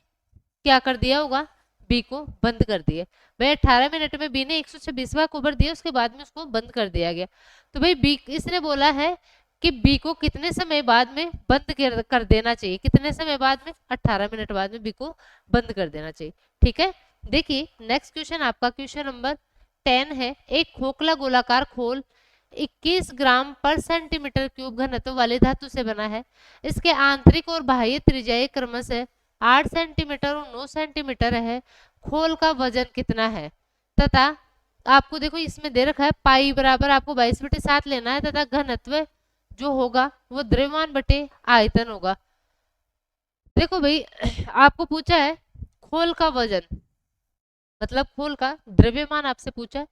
क्या कर दिया होगा? बी को बंद कर दिया। भाई 18 मिनट में बी ने 126 बार को भर दिया, उसके बाद में उसको बंद कर दिया गया। तो भाई बी इसने बोला है कि बी को कितने समय बाद में बंद कर देना चाहिए? कितने समय बाद में? 18 मिनट बाद में बी को बंद कर देना चाहिए। ठीक है। देखिए नेक्स्ट क्वेश्चन आपका क्वेश्चन नंबर 10 है। एक खोखला गोलाकार खोल 21 ग्राम पर सेंटीमीटर क्यूब घनत्व वाले धातु से बना है। इसके आंतरिक और बाह्य त्रिज्याएं क्रमशः 8 सेंटीमीटर और 9 सेंटीमीटर है। खोल का वजन कितना है? तथा आपको देखो इसमें दे रखा है पाई बराबर आपको 22/7 लेना है तथा घनत्व जो होगा वो द्रव्यमान बटे आयतन होगा। देखो भाई आपको पूछा है खोल का वजन, मतलब खोल का द्रव्यमान आपसे पूछा है।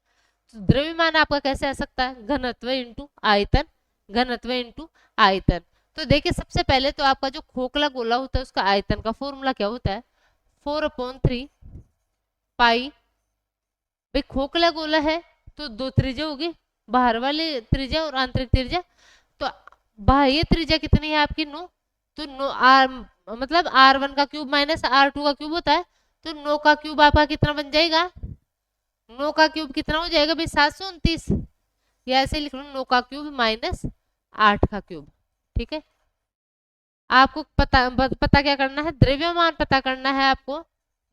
तो द्रव्यमान आपका कैसे आ सकता है? घनत्व इंटू आयतन, घनत्व इंटू आयतन। तो देखिए सबसे पहले तो आपका जो खोखला गोला होता है उसका आयतन का फॉर्मूला क्या होता है? 4/3 पाई। भाई खोखला गोला है तो दो त्रिज्या होगी, बाहर वाली त्रिज्या और आंतरिक त्रिज्या। तो बाह्य त्रिज्या कितनी है आपकी? 9। तो 9 आर मतलब r1 का क्यूब माइनस r2 का क्यूब होता है। तो 9 का क्यूब आपका कितना बन जाएगा? 9 का क्यूब कितना हो जाएगा भाई? 729। या ऐसे लिख लो 9 का क्यूब माइनस 8 का क्यूब। ठीक है। आपको पता क्या करना है? द्रव्यमान पता करना है आपको।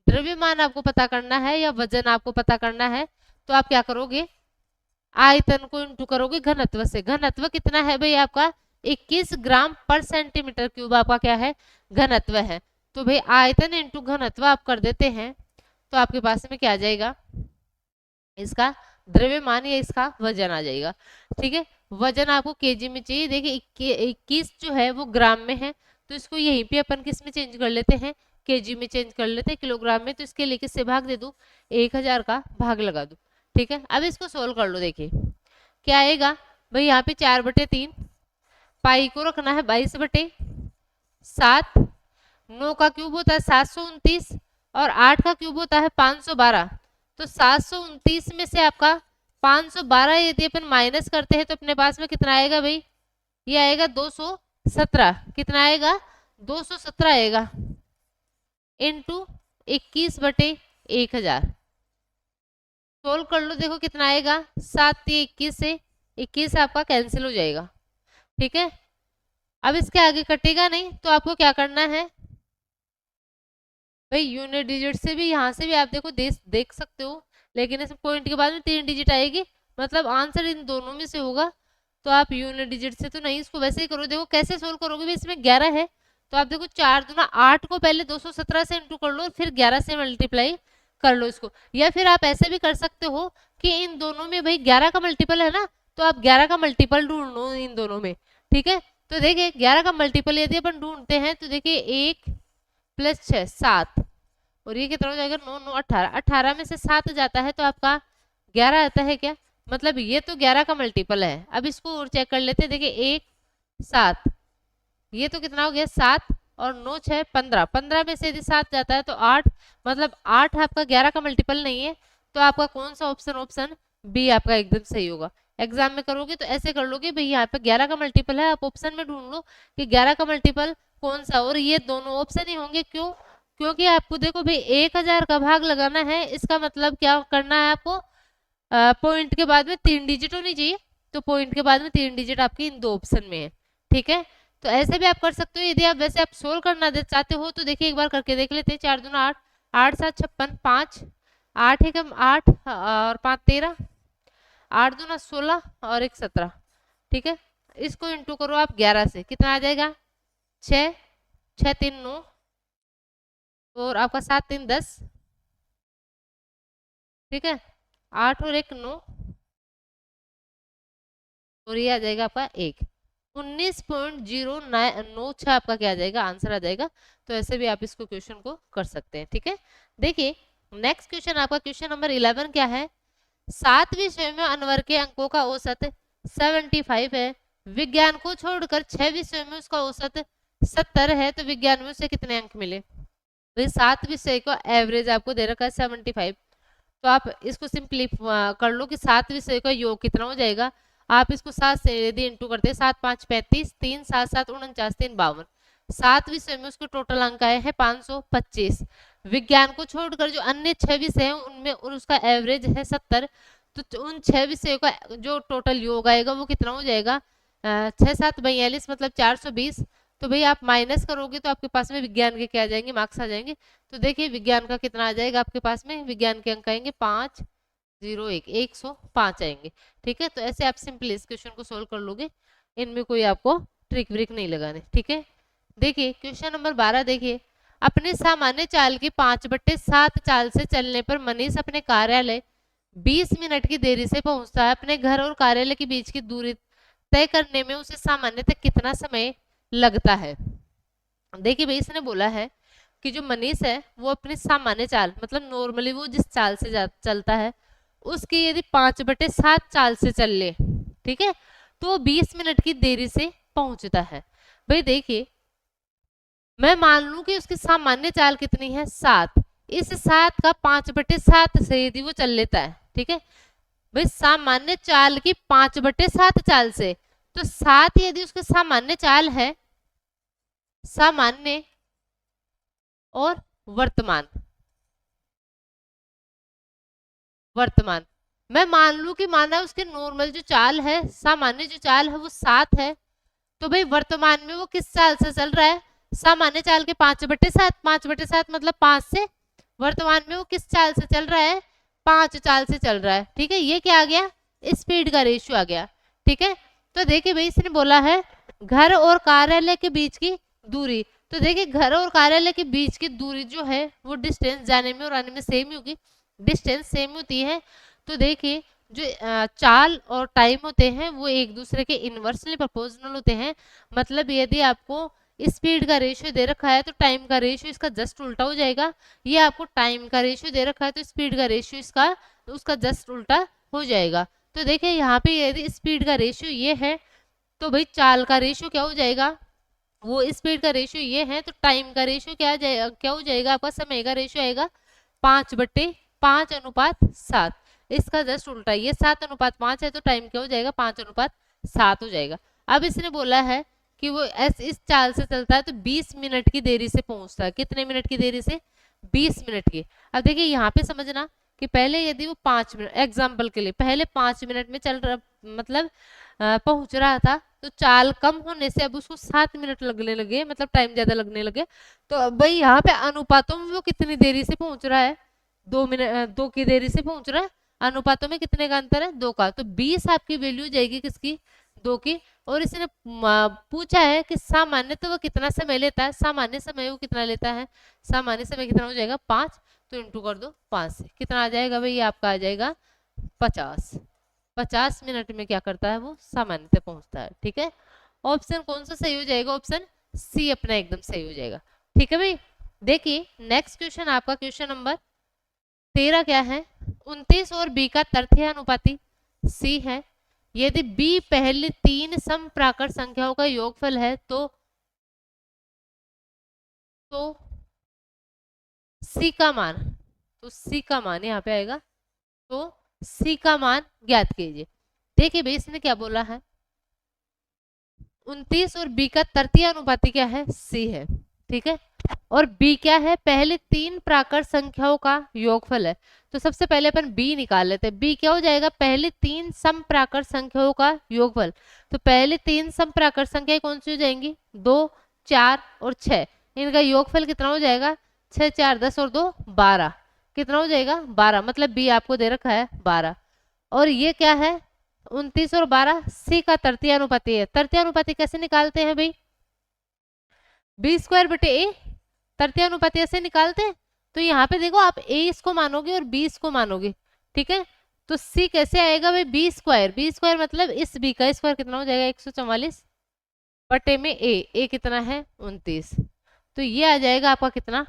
द्रव्यमान आपको पता करना है या वजन आपको पता करना है। तो आप क्या करोगे? आयतन को इंटू करोगे घनत्व से। घनत्व कितना है भाई आपका? 21 ग्राम पर सेंटीमीटर क्यूब आपका क्या है? घनत्व है। तो भाई आयतन इंटू घनत्व आप कर देते हैं तो आपके पास में क्या आ जाएगा? इसका द्रव्यमान या इसका वजन आ जाएगा। ठीक है। वजन आपको केजी में चाहिए। देखिए 21 जो है वो ग्राम में है, तो इसको यहीं पे अपन किस में चेंज कर लेते हैं? केजी में चेंज कर लेते हैं, किलोग्राम में। तो इसके लिए किससे भाग दे दूं? 1000 का भाग लगा दूं। ठीक है। अब इसको सोल्व कर लो। देखिए क्या आएगा भाई? यहाँ पे 4/3 पाई को रखना है 22/7। 9 का क्यूब होता है 729 और 8 का क्यूब होता है 512। तो 729 में से आपका 512 यदि अपन माइनस करते हैं तो अपने पास में कितना आएगा भाई? ये आएगा 217। कितना आएगा? 217 आएगा इंटू 21/1000। सोल्व कर लो। देखो कितना आएगा? 7 21 से 21 आपका कैंसिल हो जाएगा। ठीक है। अब इसके आगे कटेगा नहीं, तो आपको क्या करना है भाई, यूनिट डिजिट से भी यहाँ से भी आप देखो देख सकते हो, लेकिन इस पॉइंट के बाद में 3 डिजिट आएगी, मतलब आंसर इन दोनों में से होगा। तो आप यूनिट डिजिट से तो नहीं, इसको वैसे ही करो। देखो कैसे सोल्व करोगे भी, इसमें 11 है, तो आप देखो 4 दूना 8 को पहले 217 से इंटू कर लो, फिर 11 से मल्टीप्लाई कर लो इसको। या फिर आप ऐसे भी कर सकते हो कि इन दोनों में भाई 11 का मल्टीपल है ना, तो आप 11 का मल्टीपल ढूंढ लो इन दोनों में, ठीक है। तो देखिए 11 का मल्टीपल यदि अपन ढूंढते हैं तो देखिए 1 प्लस 6 7, और ये कितना हो जाएगा 9 9 18, 18 में से 7 जाता है तो आपका 11 आता है क्या, मतलब ये तो 11 का मल्टीपल है। अब इसको और चेक कर लेते हैं, देखिए 1 7, ये तो कितना हो गया 7, और 9 6 15, 15 में से यदि 7 जाता है तो 8, मतलब 8 आपका 11 का मल्टीपल नहीं है। तो आपका कौन सा ऑप्शन, ऑप्शन बी आपका एकदम सही होगा। एग्जाम में करोगे तो ऐसे कर लोगे भाई, यहाँ पे 11 का मल्टीपल है, आप ऑप्शन में ढूंढ लो कि 11 का मल्टीपल कौन सा, और ये दोनों ऑप्शन ही होंगे। क्यों, क्योंकि आपको देखो भाई 1000 का भाग लगाना है, इसका मतलब क्या करना है आपको, पॉइंट के बाद में 3 डिजिट होनी चाहिए, तो पॉइंट के बाद में 3 डिजिट आपकी इन दो ऑप्शन में है, ठीक है। तो ऐसे भी आप कर सकते हो। यदि आप वैसे आप सोल्व करना चाहते हो तो देखिए एक बार करके देख लेते हैं। 4 दूना 8, 8 7 56, 5 8 एक 8 और 5 13, 8 दूना 16 और 1 17, ठीक है। इसको इंटू करो आप 11 से, कितना आ जाएगा 6, 6 3 9, और आपका 7 3 10, ठीक है। 8 और 1 9, और ये आ जाएगा आपका 1, 19.0996 आपका क्या आ जाएगा, आंसर आ जाएगा। तो ऐसे भी आप इसको क्वेश्चन को कर सकते हैं, ठीक है। देखिए नेक्स्ट क्वेश्चन आपका क्वेश्चन नंबर 11 क्या है, 7 विषय में अनवर के अंकों का औसत 75 है, विज्ञान को छोड़कर 6 विषयों में उसका औसत 70 है, तो विज्ञान में उसे कितने अंक मिले। तो 7 विषय का एवरेज आपको दे रखा है 75, तो आप इसको सिंपली कर लो कि 7 विषय का योग कितना हो जाएगा। आप इसको 7 से यदि इंटू करते हैं, 7 5 35, 3 7 7 49, 3 52, 7 विषय में उसके टोटल अंक आए हैं 525। विज्ञान को छोड़कर जो अन्य 6 विषय हैं उनमें उसका एवरेज है 70, तो उन 6 विषयों का जो टोटल योग आएगा वो कितना हो जाएगा, 6 7 42, मतलब 420। तो भाई आप माइनस करोगे तो आपके पास में विज्ञान के क्या आ जाएंगे, मार्क्स आ जाएंगे। तो देखिए विज्ञान का कितना आ जाएगा आपके पास में, विज्ञान के अंक आएंगे 501, 105 आएंगे, ठीक है। तो ऐसे आप सिंपली इस क्वेश्चन को सोल्व कर लोगे, इनमें कोई आपको ट्रिक व्रिक नहीं लगाने, ठीक है। देखिए क्वेश्चन नंबर 12, देखिए अपने सामान्य चाल की 5/7 चाल से चलने पर मनीष अपने कार्यालय 20 मिनट की देरी से पहुंचता है। अपने घर और कार्यालय के बीच की दूरी तय करने में उसे सामान्यतः कितना समय लगता है। देखिए भाई इसने बोला है कि जो मनीष है वो अपनी सामान्य चाल, मतलब नॉर्मली वो जिस चाल से चलता है उसकी यदि 5/7 चाल से चल ले, ठीक है, तो 20 मिनट की देरी से पहुंचता है। भाई देखिए मैं मान लूं कि उसकी सामान्य चाल कितनी है 7, इस 7 का 5/7 से यदि वो चल लेता है, ठीक है। भाई सामान्य चाल की 5/7 चाल से, तो 7 यदि उसकी सामान्य चाल है, सामान्य और वर्तमान, वर्तमान मैं मान लूं कि माना उसके नॉर्मल जो चाल है, सामान्य जो चाल है वो 7 है, तो भाई वर्तमान में वो किस चाल से चल रहा है, सामान्य चाल के 5/7, 5/7 मतलब 5 से, वर्तमान में वो किस चाल से चल रहा है, 5 चाल से चल रहा है, ठीक है। ये क्या आ गया, स्पीड का रेशियो आ गया, ठीक है। तो देखिए भाई इसने बोला है घर और कार्यालय के बीच की दूरी, तो देखिए घर और कार्यालय के बीच की दूरी जो है वो डिस्टेंस जाने में और आने में सेम ही होगी, डिस्टेंस सेम होती है। तो देखिए जो चाल और टाइम होते हैं वो एक दूसरे के इनवर्सली प्रोपोर्शनल होते हैं, मतलब यदि आपको स्पीड का रेशियो दे रखा है तो टाइम का रेशियो इसका जस्ट उल्टा हो जाएगा। ये आपको टाइम का रेशियो दे रखा है तो स्पीड का रेशियो इसका उसका जस्ट उल्टा हो जाएगा। तो देखिए यहाँ पे यदि स्पीड का रेशियो ये है तो भाई चाल का रेशियो क्या हो जाएगा, वो स्पीड का रेशियो ये है, तो टाइम का रेशियो क्या हो जाएगा आपका, समय का रेशियो आएगा 5/5:7, इसका जस्ट उल्टा, ये 7:5 है तो टाइम क्या हो जाएगा 5:7 हो जाएगा। अब इसने बोला है कि वो इस चाल से चलता है तो 20 मिनट की देरी से पहुंचता है, कितने मिनट की देरी से, 20 मिनट की। अब देखिए यहाँ पे समझना कि पहले यदि वो 5 मिनट, एग्जाम्पल के लिए पहले 5 मिनट में चल रहा, मतलब पहुंच रहा था, तो चाल कम होने से अब उसको 7 मिनट लगने लगे, मतलब टाइम ज्यादा लगने लगे। तो अब भाई यहाँ पे अनुपातों में वो कितनी देरी से पहुंच रहा है, 2 मिनट 2 की देरी से पहुंच रहा है। अनुपातों में कितने का अंतर है, 2 का। तो 20 आपकी वैल्यू जाएगी किसकी, 2 की। और इसने पूछा है कि सामान्य तो वो कितना समय लेता है, सामान्य समय वो कितना लेता है, सामान्य समय कितना हो जाएगा 5। तो इंटू कर दो 5 से, कितना आ जाएगा भाई, आपका आ जाएगा 50। 50 मिनट में क्या करता है वो, सामान्यतः पहुंचता है। ठीक है, ऑप्शन कौन सा सही हो जाएगा, ऑप्शन सी अपना एकदम सही हो जाएगा। ठीक है भाई, देखिए नेक्स्ट क्वेश्चन आपका क्वेश्चन नंबर 13 क्या है, 29 और बी का तथ्य अनुपाती सी है। यदि बी पहली 3 समप्राकृत संख्याओं का योगफल है तो सी का मान, तो सी का मान यहाँ पे आएगा, तो सी का मान ज्ञात कीजिए। देखिए भाई इसने क्या बोला है, 29 और बी का तृतीय अनुपाती क्या है, सी है। ठीक है, और बी क्या है, पहले 3 प्राकृत संख्याओं का योगफल है। तो सबसे पहले अपन बी निकाल लेते हैं। बी क्या हो जाएगा, पहले 3 समप्राकृत संख्याओं का योगफल। तो पहले 3 समप्राकृत संख्याएं कौन सी हो जाएंगी, 2, 4 और 6। इनका योगफल कितना हो जाएगा, 6, 4, 10 और 2 12। कितना हो जाएगा 12, मतलब बी आपको दे रखा है 12। और ये क्या है, 29 और 12 सी का तृतीय अनुपाती है। तृतीय अनुपाती कैसे निकालते हैं भाई, बी स्क्वायर बटे ए, तृतीय अनुपाती ऐसे निकालते हैं। तो यहाँ पे देखो आप ए इसको मानोगे और बी इसको मानोगे। ठीक है, तो सी कैसे आएगा भाई, बी स्क्वायर, बी स्क्वायर मतलब इस बी का स्क्वायर कितना हो जाएगा 144 बटे में ए कितना है 29। तो ये आ जाएगा आपका कितना,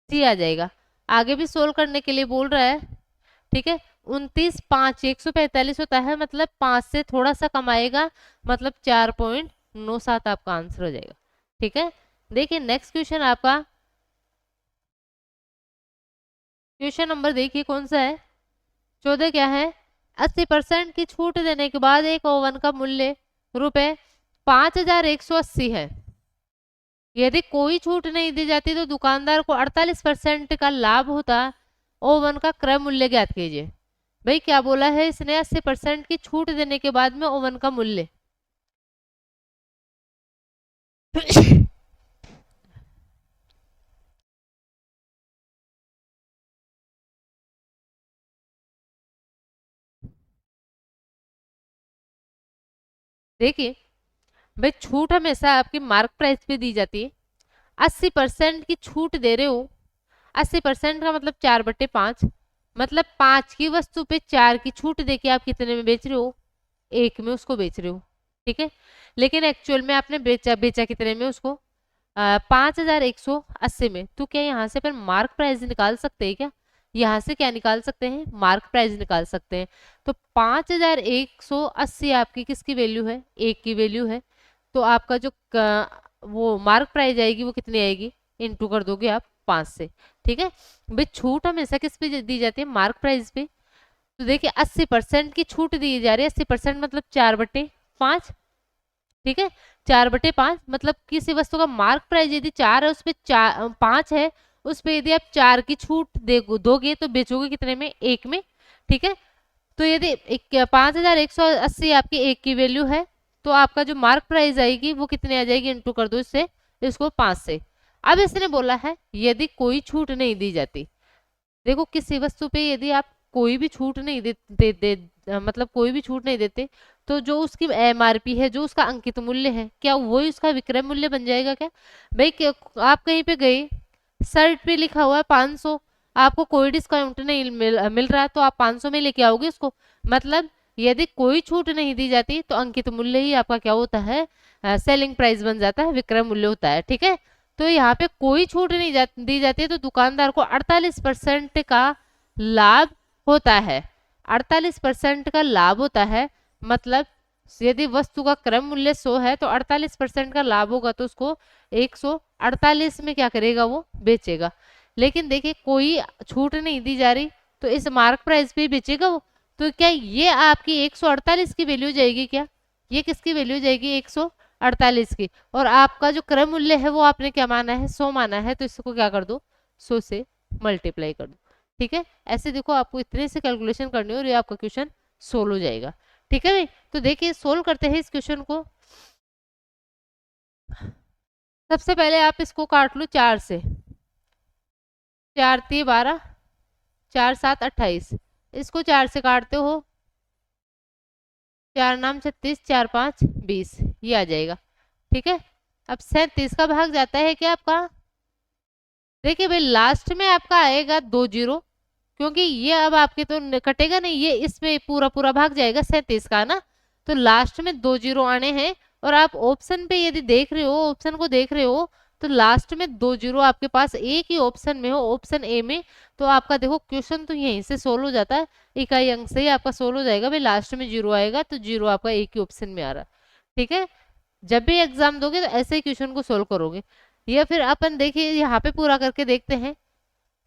सी आ जाएगा। आगे भी सोल्व करने के लिए बोल रहा है। ठीक है, 29 5 145 होता है, मतलब 5 से थोड़ा सा कम आएगा, मतलब 4.97 आपका आंसर हो जाएगा। ठीक है, देखिए नेक्स्ट क्वेश्चन आपका क्वेश्चन नंबर देखिए कौन सा है, 14 क्या है, 80% की छूट देने के बाद एक ओवन का मूल्य रुपए 5180 है। यदि कोई छूट नहीं दी जाती तो दुकानदार को 48% का लाभ होता। ओवन का क्रय मूल्य ज्ञात कीजिए। भाई क्या बोला है इसने, 80% की छूट देने के बाद में ओवन का मूल्य देखिए भाई छूट हमेशा आपकी मार्क प्राइस पे दी जाती है। 80% की छूट दे रहे हो, 80% का मतलब 4/5, मतलब 5 की वस्तु पे 4 की छूट देके आप कितने में बेच रहे हो, 1 में उसको बेच रहे हो। ठीक है, लेकिन एक्चुअल में आपने बेचा कितने में उसको, 5180 में। तो क्या यहाँ से अपन मार्क प्राइस निकाल सकते हैं क्या, यहाँ से क्या निकाल सकते हैं, मार्क प्राइस निकाल सकते हैं। तो 5180 आपकी किसकी वैल्यू है, 1 की वैल्यू है। तो आपका जो वो मार्क प्राइस आएगी वो कितनी आएगी, इंटू कर दोगे आप 5 से। ठीक है भाई, छूट हमेशा किस पे दी जाती है, मार्क प्राइस पे। तो देखिए 80% की छूट दी जा रही है, 80% मतलब 4/5। ठीक है, 4/5 मतलब किसी वस्तु का मार्क प्राइस यदि 4 है, उस पे 5 है, उस पे यदि आप 4 की छूट दोगे तो बेचोगे कितने में, 1 में। ठीक है, तो यदि 5180 आपकी 1 की वैल्यू है, तो आपका जो मार्क प्राइस आएगी वो कितनी आ जाएगी, इंटू कर दो इससे, इसको 5 से। अब इसने बोला है यदि कोई छूट नहीं दी जाती। देखो किसी वस्तु पे यदि आप कोई भी छूट नहीं मतलब कोई भी छूट नहीं देते, तो जो उसकी एमआरपी है, जो उसका अंकित मूल्य है, क्या वही उसका विक्रय मूल्य बन जाएगा क्या। भाई आप कहीं पे गए, शर्ट पे लिखा हुआ है 500, आपको कोई डिस्काउंट नहीं मिल रहा, तो आप 500 में लेके आओगे उसको। मतलब यदि कोई छूट नहीं दी जाती तो अंकित मूल्य ही आपका क्या होता है, सेलिंग प्राइस बन जाता है, विक्रय मूल्य होता है। ठीक है, तो यहाँ पे कोई छूट नहीं दी जाती है, तो दुकानदार को 48% का लाभ होता है। 48% का लाभ होता है, मतलब यदि वस्तु का क्रय मूल्य 100 है तो 48% का लाभ होगा, तो उसको 148 में क्या करेगा, वो बेचेगा। लेकिन देखिए कोई छूट नहीं दी जा रही, तो इस मार्क प्राइस पे बेचेगा वो। तो क्या ये आपकी 148 की वैल्यू जाएगी क्या, ये किसकी वैल्यू जाएगी, 148 की। और आपका जो क्रय मूल्य है वो आपने क्या माना है, 100 माना है, तो इसको क्या कर दो, 100 से मल्टीप्लाई कर दो। ठीक है, ऐसे देखो आपको इतने से कैलकुलेशन करनी है और ये आपका क्वेश्चन सोल्व हो जाएगा। ठीक है भाई। तो देखिए सोल्व करते हैं इस क्वेश्चन को। सबसे पहले आप इसको काट लो 4 से, 4 3 12, 4 7 28। इसको 4 से काटते हो, 4 नाम 36, 4 5 20, ये आ जाएगा। ठीक है, अब 37 का भाग जाता है क्या आपका, देखिए भाई लास्ट में आपका आएगा 2 जीरो, क्योंकि ये अब आपके तो कटेगा नहीं, ये इसमें पूरा पूरा भाग जाएगा 37 का ना, तो लास्ट में 2 जीरो आने हैं। और आप ऑप्शन पे यदि देख रहे हो, ऑप्शन को देख रहे हो, तो लास्ट में 2 जीरो आपके पास एक ही ऑप्शन में हो, ऑप्शन ए में। तो आपका देखो क्वेश्चन तो यहीं से सोल्व हो जाता है, इकाई अंक से ही आपका सोल्व हो जाएगा भाई, लास्ट में जीरो आएगा तो जीरो आपका एक ही ऑप्शन में आ रहा है। ठीक है, जब भी एग्जाम दोगे तो ऐसे ही क्वेश्चन को सोल्व करोगे। या फिर अपन देखिए यहाँ पे पूरा करके देखते हैं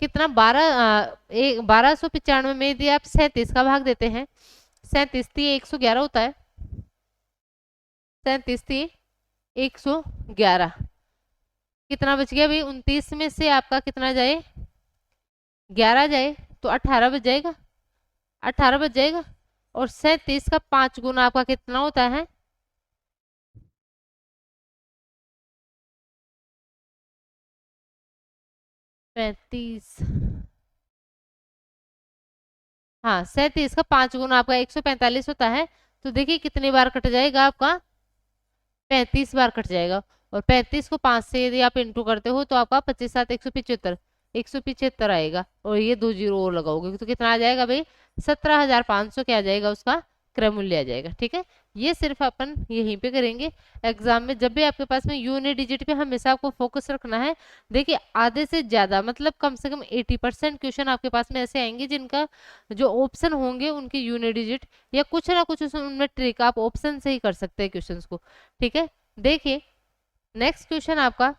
कितना, 1295 में यदि आप 37 का भाग देते हैं, 37 111 होता है, 37 111, कितना बच गया भाई, 29 में से आपका कितना जाए, 11 जाए तो 18 बच जाएगा, 18 बच जाएगा। और 37 का 5 गुना आपका कितना होता है, 35, हाँ 37 का 5 गुना आपका 145 होता है। तो देखिए कितनी बार कट जाएगा आपका, 35 बार कट जाएगा। और 35 को 5 से यदि आप इंटू करते हो तो आपका 25 7 175, 175 आएगा। और ये 2 जीरो और लगाओगे तो कितना आ जाएगा भाई, 17,500 क्या आ जाएगा, उसका क्रय मूल्य आ जाएगा। ठीक है, ये सिर्फ अपन यहीं पे करेंगे एग्जाम में। जब भी आपके पास में यूनिट डिजिट पे हमेशा आपको फोकस रखना है। देखिए आधे से ज्यादा मतलब कम से कम 80% क्वेश्चन आपके पास में ऐसे आएंगे जिनका जो ऑप्शन होंगे उनके यूनिट डिजिट या कुछ ना कुछ उनमें ट्रिक, आप ऑप्शन से ही कर सकते हैं क्वेश्चंस को। ठीक है, देखिए नेक्स्ट क्वेश्चन आपका,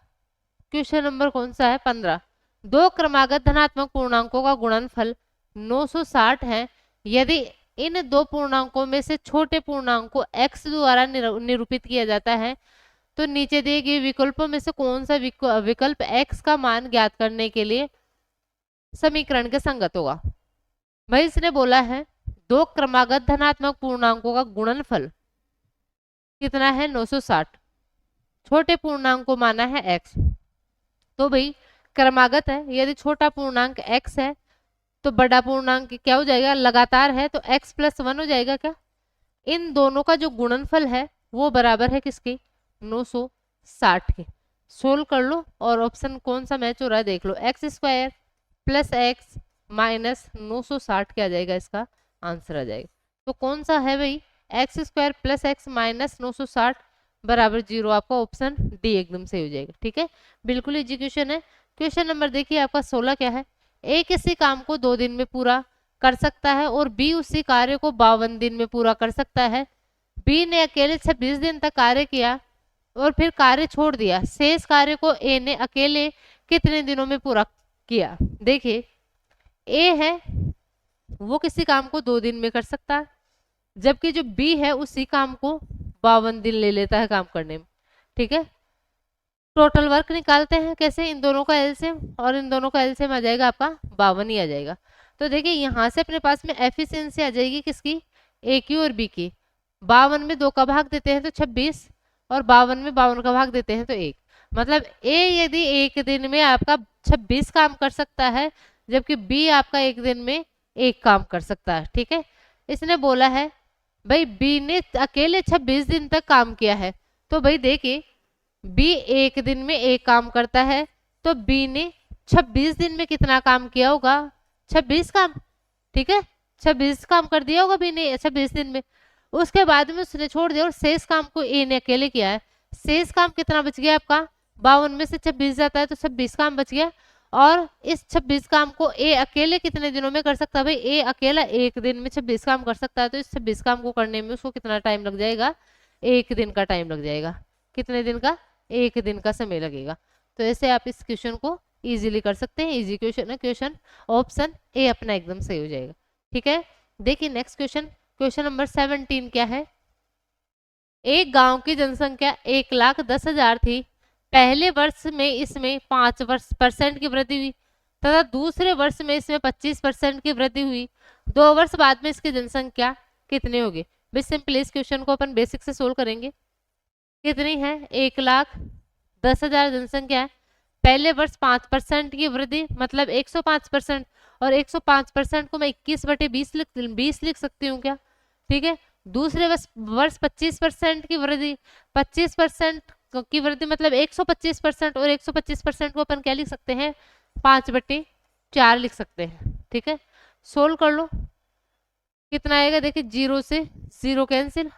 क्वेश्चन नंबर कौन सा है, 15। दो क्रमागत धनात्मक पूर्णांकों का गुणनफल 960 है। यदि इन दो पूर्णांकों में से छोटे पूर्णांक को x द्वारा निरूपित किया जाता है तो नीचे दिए गए विकल्पों में से कौन सा विकल्प x का मान ज्ञात करने के लिए समीकरण के संगत होगा। भाई इसने बोला है दो क्रमागत धनात्मक पूर्णांकों का गुणनफल कितना है, 960, छोटे पूर्णांक को माना है x। तो भाई क्रमागत है, यदि छोटा पूर्णांक x है तो बड़ा पूर्णांक क्या हो जाएगा, लगातार है तो x + 1 हो जाएगा क्या। इन दोनों का जो गुणनफल है वो बराबर है किसके, 960 के। सोल्व कर लो और ऑप्शन कौन सा मैच हो रहा है देख लो, x² + x - 960 क्या आ जाएगा, इसका आंसर आ जाएगा। तो कौन सा है भाई, x² + x - 960 बराबर 0, आपका ऑप्शन डी एकदम सही हो जाएगा। ठीक है, बिल्कुल इजी क्वेश्चन है। क्वेश्चन नंबर देखिए आपका 16 क्या है, ए किसी काम को 2 दिन में पूरा कर सकता है और बी उसी कार्य को 52 दिन में पूरा कर सकता है। बी ने अकेले 26 दिन तक कार्य किया और फिर कार्य छोड़ दिया, शेष कार्य को ए ने अकेले कितने दिनों में पूरा किया। देखिए ए है वो किसी काम को 2 दिन में कर सकता है, जबकि जो बी है उसी काम को 52 दिन ले लेता है काम करने में। ठीक है, टोटल वर्क निकालते हैं कैसे, इन दोनों का एलसीएम और इन दोनों का एलसीएम आ जाएगा आपका 52 ही आ जाएगा। तो देखिए यहाँ से अपने पास में एफिशिएंसी आ जाएगी किसकी, ए की और बी की। 52 में 2 का भाग देते हैं तो 26 और 52 में 52 का भाग देते हैं तो 1। मतलब ए यदि एक दिन में आपका 26 काम कर सकता है जबकि बी आपका एक दिन में 1 काम कर सकता है। ठीक है, इसने बोला है भाई बी ने अकेले 26 दिन तक काम किया है, तो भाई देखिए बी एक दिन में 1 काम करता है तो बी ने 26 दिन में कितना काम किया होगा, 26 काम। ठीक है, 26 काम कर दिया होगा बी ने 26 दिन में, उसके बाद में उसने छोड़ दिया और शेष काम को ए ने अकेले किया है। शेष काम कितना बच गया आपका, 52 में से 26 जाता है तो 26 काम बच गया। और इस 26 काम को ए अकेले कितने दिनों में कर सकता है, भाई ए अकेला एक दिन में 26 काम कर सकता है तो इस 26 काम को करने में उसको कितना टाइम लग जाएगा, 1 दिन का टाइम लग जाएगा। कितने दिन का, 1 दिन का समय लगेगा। तो ऐसे आप इस क्वेश्चन को इजीली कर सकते हैं, इजी क्वेश्चन है, क्वेश्चन ऑप्शन ए अपना एकदम सही हो जाएगा। ठीक है, देखिए नेक्स्ट क्वेश्चन, क्वेश्चन नंबर 17 क्या है, एक गांव की जनसंख्या 1,10,000 थी, पहले वर्ष में इसमें 5% की वृद्धि हुई तथा दूसरे वर्ष में इसमें 25% की वृद्धि हुई, 2 वर्ष बाद में इसकी जनसंख्या कितनी होगी। भाई सिंपल इस क्वेश्चन को अपन बेसिक से सोल्व करेंगे। कितनी है, 1,10,000 जनसंख्या है। पहले वर्ष 5% की वृद्धि मतलब 105%, और 105% को मैं 21/20 लिख सकती हूँ क्या, ठीक है। दूसरे वर्ष 25% की वृद्धि, 25% की वृद्धि मतलब 125%, और 125% को अपन क्या लिख सकते हैं, 5/4 लिख सकते हैं, ठीक है। सोल्व कर लो, कितना आएगा, देखिए 0 से 0 कैंसिल,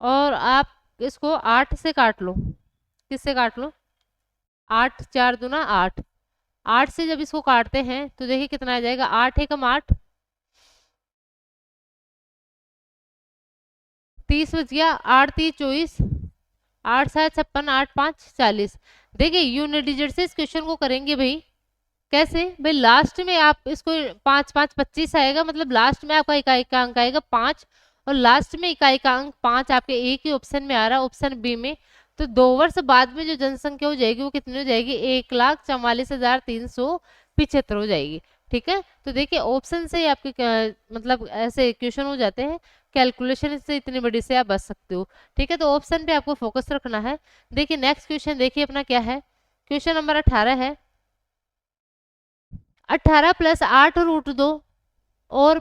और आप इसको 8 से काट लो। किससे काट लो, 8 4 दूना 8, 8 से जब इसको काटते हैं तो देखिए कितना आ जाएगा, 8 एकम 8, 30 बच गया, 8 3 24, 8 7 56, 8 5 40। देखिए यूनिट डिजिट से इस क्वेश्चन को करेंगे भाई, कैसे भाई, लास्ट में आप इसको 5 5 25 आएगा, मतलब लास्ट में आपका इकाई का अंक आएगा 5, और लास्ट में इकाई का अंक 5 आपके एक ही ऑप्शन में आ रहा है, ऑप्शन बी में। तो 2 वर्ष बाद में जो जनसंख्या हो जाएगी वो कितनी हो जाएगी, 1,44,375 हो जाएगी, ठीक है। तो देखिए ऑप्शन से ही आपके मतलब ऐसे क्वेश्चन हो जाते हैं, कैलकुलेशन से इतनी बड़ी से आप बच सकते हो, ठीक है। तो ऑप्शन पे आपको फोकस रखना है। देखिए नेक्स्ट क्वेश्चन देखिए अपना क्या है, क्वेश्चन नंबर 18 है। 18 + 8 √2 और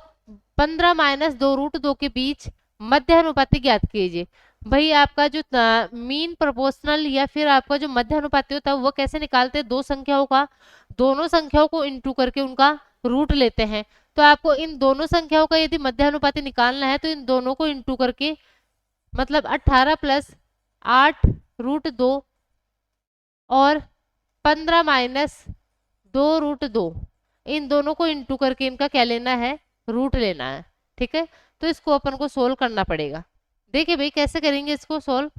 15 - 2 √2 के बीच मध्य अनुपाती ज्ञात कीजिए। भाई आपका जो मीन प्रोपोर्शनल या फिर आपका जो मध्य अनुपाती होता है वो कैसे निकालते हैं, दो संख्याओं का, दोनों संख्याओं को इंटू करके उनका रूट लेते हैं। तो आपको इन दोनों संख्याओं का यदि मध्य अनुपाती निकालना है तो इन दोनों को इंटू करके, मतलब 18 + 8 √2 और 15 - 2 √2, इन दोनों को इंटू करके इनका क्या लेना है, रूट लेना है, ठीक है। तो इसको अपन को सोल्व करना पड़ेगा। देखिए भाई कैसे करेंगे इसको सोल्व,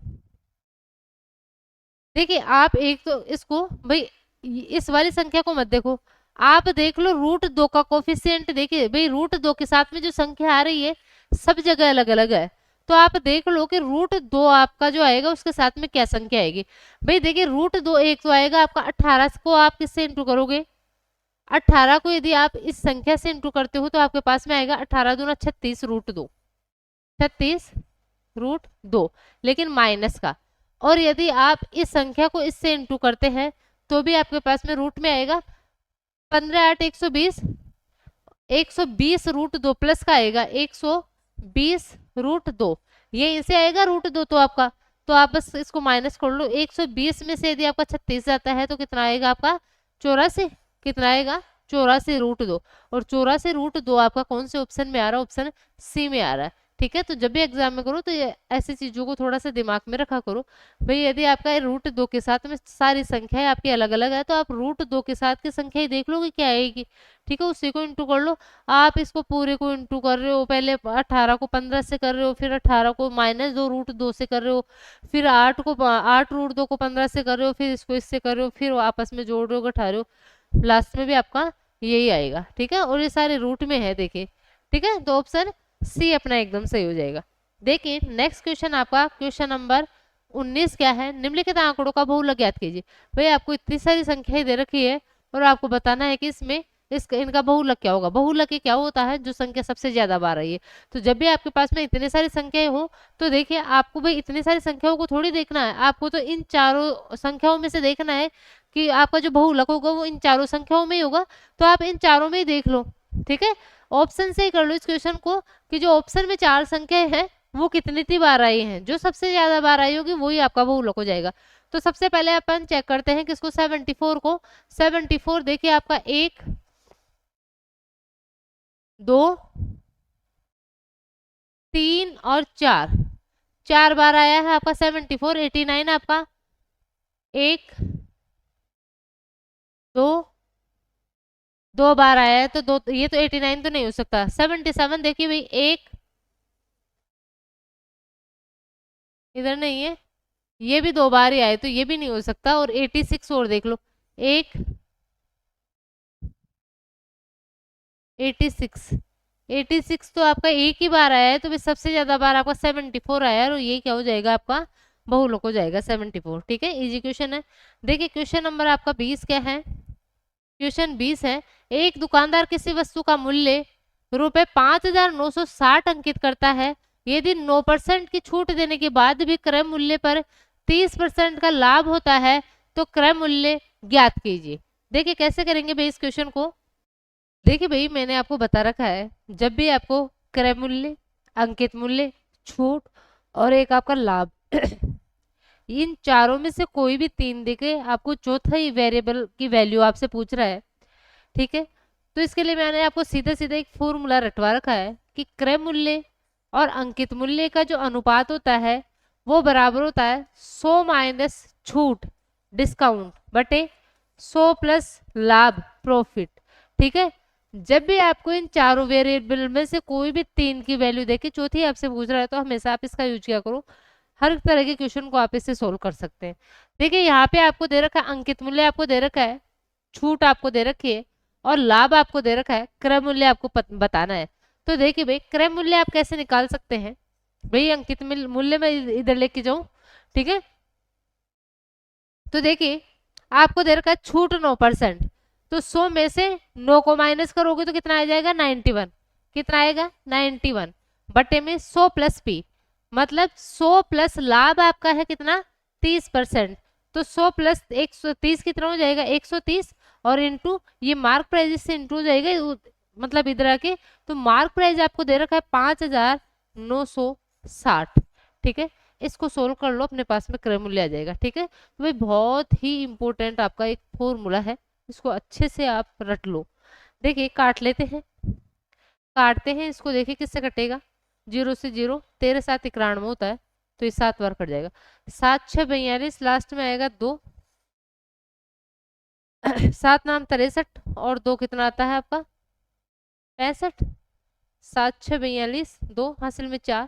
देखिए आप एक तो इसको भाई इस वाली संख्या को मत देखो, आप देख लो √2 का कोफिशिएंट। देखिए भाई √2 के साथ में जो संख्या आ रही है सब जगह अलग अलग है, तो आप देख लो कि √2 आपका जो आएगा उसके साथ में क्या संख्या आएगी। भाई देखिए √2 एक तो आएगा आपका 18 को आप किससे इंटू करोगे, 18 को यदि आप इस संख्या से इंटू करते हो तो आपके पास में आएगा 18 दूना 36 √2, 36 √2, लेकिन माइनस का। और यदि आप इस संख्या को इससे इंटू करते हैं तो भी आपके पास में रूट में आएगा 15 8 120, 120 √2 प्लस का आएगा 120 √2, ये इसे आएगा √2 तो आपका, तो आप बस इसको माइनस कर लो। 120 में से यदि आपका 36 जाता है तो कितना आएगा आपका 84, कितना आएगा 84 √2, और 84 √2 आपका कौन से ऑप्शन में आ रहा है, ऑप्शन सी में आ रहा है, ठीक है। तो जब भी एग्जाम में करो तो ये ऐसी चीजों को थोड़ा सा दिमाग में रखा करो। भाई यदि आपका √2 के साथ में सारी संख्याएं आपकी अलग अलग है तो आप √2 के साथ की संख्या ही देख लोगे क्या आएगी, ठीक है, उसी को इंटू कर लो। आप इसको पूरे को इंटू कर रहे हो, पहले 18 को 15 से कर रहे हो, फिर 18 को -2 √2 से कर रहे हो, फिर 8 √2 को 15 से कर रहे हो, फिर इसको इससे कर रहे हो, फिर आपस में जोड़ रहे हो, घटा रहे हो, लास्ट में भी आपका यही आएगा, ठीक है। और ये सारे रूट में है देखिए, ठीक है। तो ऑप्शन सी अपना एकदम सही हो जाएगा। देखिए नेक्स्ट क्वेश्चन आपका क्वेश्चन नंबर 19 क्या है, निम्नलिखित आंकड़ों का बहुलक ज्ञात कीजिए। भाई आपको इतनी सारी संख्याएं दे रखी है और आपको बताना है कि इसमें इनका बहुलक क्या होगा। बहुलक क्या होता है, जो संख्या सबसे ज्यादा बार आई है। तो जब भी आपके पास में इतनी सारी संख्याएं हो तो देखिए आपको भाई इतनी सारी संख्याओं को थोड़ी देखना है, आपको तो इन चारों संख्याओं में से देखना है कि आपका जो बहुलक होगा वो इन चारों संख्याओं में ही होगा, तो आप इन चारों में ही देख लो, ठीक है। ऑप्शन से ही कर लो इस क्वेश्चन को कि जो ऑप्शन में 4 संख्याएं हैं वो कितनी बार आई हैं, जो सबसे ज्यादा बार आई होगी वही आपका बहुलक हो जाएगा। तो सबसे पहले अपन चेक करते हैं किसको, 74 को। 74 देखिए आपका 1 2 3 और 4 बार आया है आपका 74। 89 आपका 1 2 2 बार आया है, तो दो, ये तो 89 तो नहीं हो सकता। 77 देखिए भाई 1 इधर नहीं है, ये भी 2 बार ही आए तो ये भी नहीं हो सकता। और 86 और देख लो 1 86 86 तो आपका एक ही बार आया है, तो सबसे ज्यादा बार आपका 74 आया है, और ये क्या हो जाएगा आपका बहुलक हो जाएगा 74, ठीक है। इजी क्वेश्चन है। देखिए क्वेश्चन नंबर आपका 20 क्या है, क्वेश्चन 20 है, एक दुकानदार किसी वस्तु का मूल्य ₹5,960 अंकित करता है। यदि 9% की छूट देने के बाद भी क्रय मूल्य पर 30% का लाभ होता है तो क्रय मूल्य ज्ञात कीजिए। देखिए कैसे करेंगे भाई इस क्वेश्चन को। देखिए भाई मैंने आपको बता रखा है, जब भी आपको क्रय मूल्य, अंकित मूल्य, छूट और एक आपका लाभ इन चारों में से कोई भी तीन देके आपको चौथा ही वेरिएबल की वैल्यू आपसे पूछ रहा है, ठीक है, तो इसके लिए मैंने आपको सीधे सीधे एक फॉर्मूला रटवा रखा है कि क्रय मूल्य और अंकित मूल्य का जो अनुपात होता है वो बराबर होता है 100 माइनस छूट डिस्काउंट बटे 100 प्लस लाभ प्रॉफिट। ठीक है, जब भी आपको इन चारों वेरिएबल में से कोई भी तीन की वैल्यू देके चौथी आपसे पूछ रहा है तो हमेशा आप इसका यूज किया करो। हर तरह के क्वेश्चन को आप इससे सोल्व कर सकते हैं। देखिए यहाँ पे आपको दे रखा है अंकित मूल्य, आपको दे रखा है छूट, आपको दे रखी है और लाभ आपको दे रखा है, क्रय मूल्य आपको बताना है। तो देखिए भाई क्रय मूल्य आप कैसे निकाल सकते हैं भाई, अंकित मूल्य में इधर लेके जाऊं, ठीक है, तो देखिए आपको दे रखा है छूट 9%, तो 100 में से 9 को माइनस करोगे तो कितना आ जाएगा 91, कितना आएगा 91 बटे में 100 प्लस पी, मतलब 100 प्लस लाभ आपका है कितना 30%, तो 100 प्लस 130 कितना हो जाएगा 130 और इंटू ये मार्क प्राइस से इंटू हो जाएगा, मतलब इधर आके तो मार्क प्राइस आपको दे रखा है 5,960। ठीक है, इसको सोल्व कर लो, अपने पास में क्रय मूल्य आ जाएगा। ठीक है, तो भाई बहुत ही इंपॉर्टेंट आपका एक फॉर्मूला है, इसको अच्छे से आप रट लो। देखिए काट लेते हैं, काटते हैं इसको, देखिए किससे कटेगा 0 से 0, 13 7 91 होता है तो ये 7 बार कट जाएगा, 7 6 42, लास्ट में आएगा 2, 7 नाम 63 और 2 कितना आता है आपका 65, 7 6 42, 2 हासिल में 4,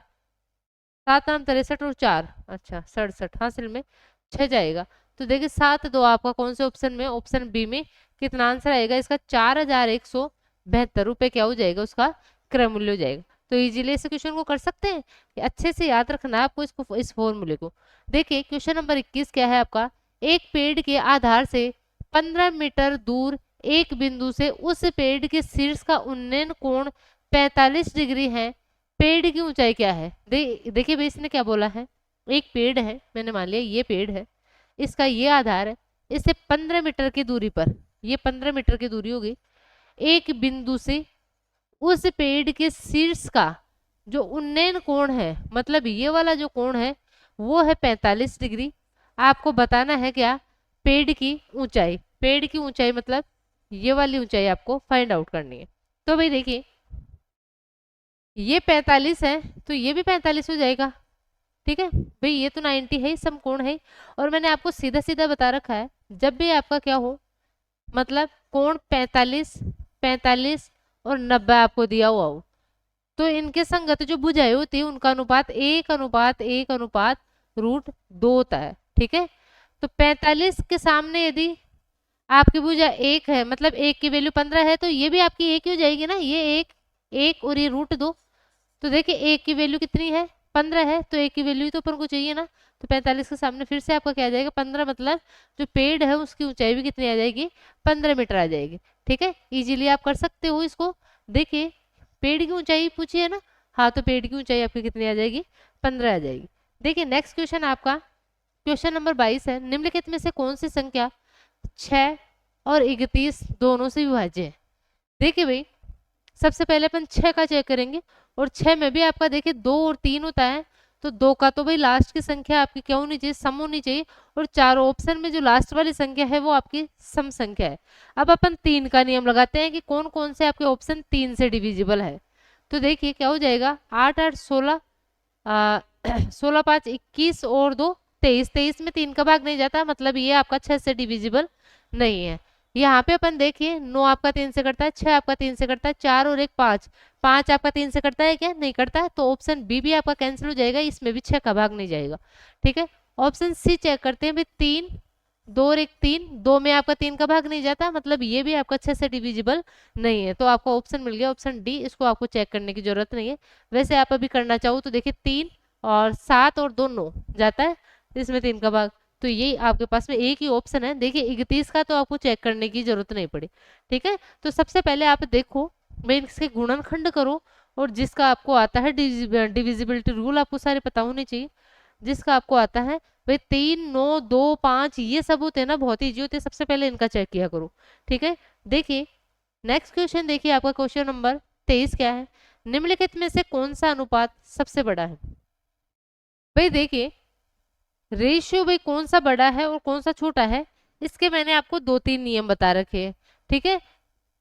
7 नाम 63 और 4 अच्छा 67, हासिल में 6 जाएगा। तो देखिए 7 2 आपका कौन से ऑप्शन में, ऑप्शन बी में कितना आंसर आएगा इसका 4,172 रुपए क्या हो जाएगा उसका क्रय मूल्य हो जाएगा। तो इजीली इस क्वेश्चन को कर सकते हैं, अच्छे से याद रखना है आपको इसको, इस फॉर्मूले को। देखिए क्वेश्चन नंबर 21 क्या है आपका, एक पेड़ के आधार से 15 मीटर दूर एक बिंदु से उस पेड़ के शीर्ष का उन्नयन कोण 45 डिग्री है, पेड़ की ऊंचाई क्या है। देखिए भाई इसने क्या बोला है, एक पेड़ है, मैंने मान लिया ये पेड़ है, इसका ये आधार है, इससे 15 मीटर की दूरी पर, ये 15 मीटर की दूरी होगी, एक बिंदु से उस पेड़ के शीर्ष का जो उन्नयन कोण है, मतलब ये वाला जो कोण है वो है 45 डिग्री। आपको बताना है क्या, पेड़ की ऊंचाई, पेड़ की ऊंचाई मतलब ये वाली ऊंचाई आपको फाइंड आउट करनी है। तो भाई देखिए ये 45 है तो ये भी 45 हो जाएगा। ठीक है भाई, ये तो 90 है, समकोण है, और मैंने आपको सीधा सीधा बता रखा है जब भी आपका क्या हो, मतलब कोण 45 45 और 90 आपको दिया हुआ हो तो इनके संगत जो भुजाएं होती है उनका अनुपात 1:1:√2 होता है। ठीक है, तो 45 के सामने यदि आपकी भुजा 1 है, मतलब 1 की वैल्यू 15 है, तो ये भी आपकी 1 ही हो जाएगी ना, ये 1 और ये √2। तो देखिए 1 की वैल्यू कितनी है 15 है, तो 1 की वैल्यू तो अपन को चाहिए ना, तो 45 के सामने फिर से आपका क्या आ जाएगा 15, मतलब जो पेड़ है उसकी ऊंचाई भी कितनी आ जाएगी 15 मीटर आ जाएगी। ठीक है, इजीली आप कर सकते हो इसको। देखिए पेड़ की ऊंचाई पूछी है ना, हाँ तो पेड़ की ऊंचाई आपकी कितनी आ जाएगी 15 आ जाएगी। देखिए नेक्स्ट क्वेश्चन आपका क्वेश्चन नंबर 22 है, निम्नलिखित में से कौन सी संख्या 6 और 31 दोनों से विभाज्य है। देखिए भाई सबसे पहले अपन 6 का चेक करेंगे, और 6 में भी आपका देखिए 2 और 3 होता है, तो 2 का तो भाई लास्ट की संख्या आपकी क्या होनी चाहिए सम होनी चाहिए, और चारों ऑप्शन में जो लास्ट वाली संख्या है वो आपकी सम संख्या है। अब अपन 3 का नियम लगाते हैं कि कौन कौन से आपके ऑप्शन 3 से डिविजिबल है। तो देखिए क्या हो जाएगा 8 8 16, 16 5 21 और 2 23, 23 में 3 का भाग नहीं जाता, मतलब ये आपका 6 से डिविजिबल नहीं है। यहाँ पे अपन देखिए 9 आपका 3 से कटता है, 6 आपका 3 से कटता है, 4 और 1 5, 5 आपका 3 से कटता है क्या, नहीं कटता है, तो ऑप्शन बी भी आपका कैंसिल हो जाएगा, इसमें भी 6 का भाग नहीं जाएगा। ठीक है, ऑप्शन सी चेक करते हैं भाई 3 2 और 1 3, 2 में आपका 3 का भाग नहीं जाता, मतलब ये भी आपका 6 से डिविजिबल नहीं है, तो आपको ऑप्शन मिल गया ऑप्शन डी, इसको आपको चेक करने की जरूरत नहीं है। वैसे आप अभी करना चाहो तो देखिए 3 और 7 और 2 9 जाता है, इसमें 3 का भाग, तो ये आपके पास में एक ही ऑप्शन है। देखिए 31 का तो आपको चेक करने की जरूरत नहीं पड़ी। ठीक है, तो सबसे पहले आप देखो भाई इसके गुणनखंड करो, और जिसका आपको आता है डिविजिबिलिटी रूल आपको सारे पता होने चाहिए, जिसका आपको आता है भाई 3, 9, 2, 5 ये सब होते हैं ना, बहुत इजी होते हैं, सबसे पहले इनका चेक किया करो। ठीक है, देखिए नेक्स्ट क्वेश्चन, देखिए आपका क्वेश्चन नंबर 23 क्या है, निम्नलिखित में से कौन सा अनुपात सबसे बड़ा है। भाई देखिए रेशियो भाई कौन सा बड़ा है और कौन सा छोटा है, इसके मैंने आपको 2-3 नियम बता रखे हैं। ठीक है,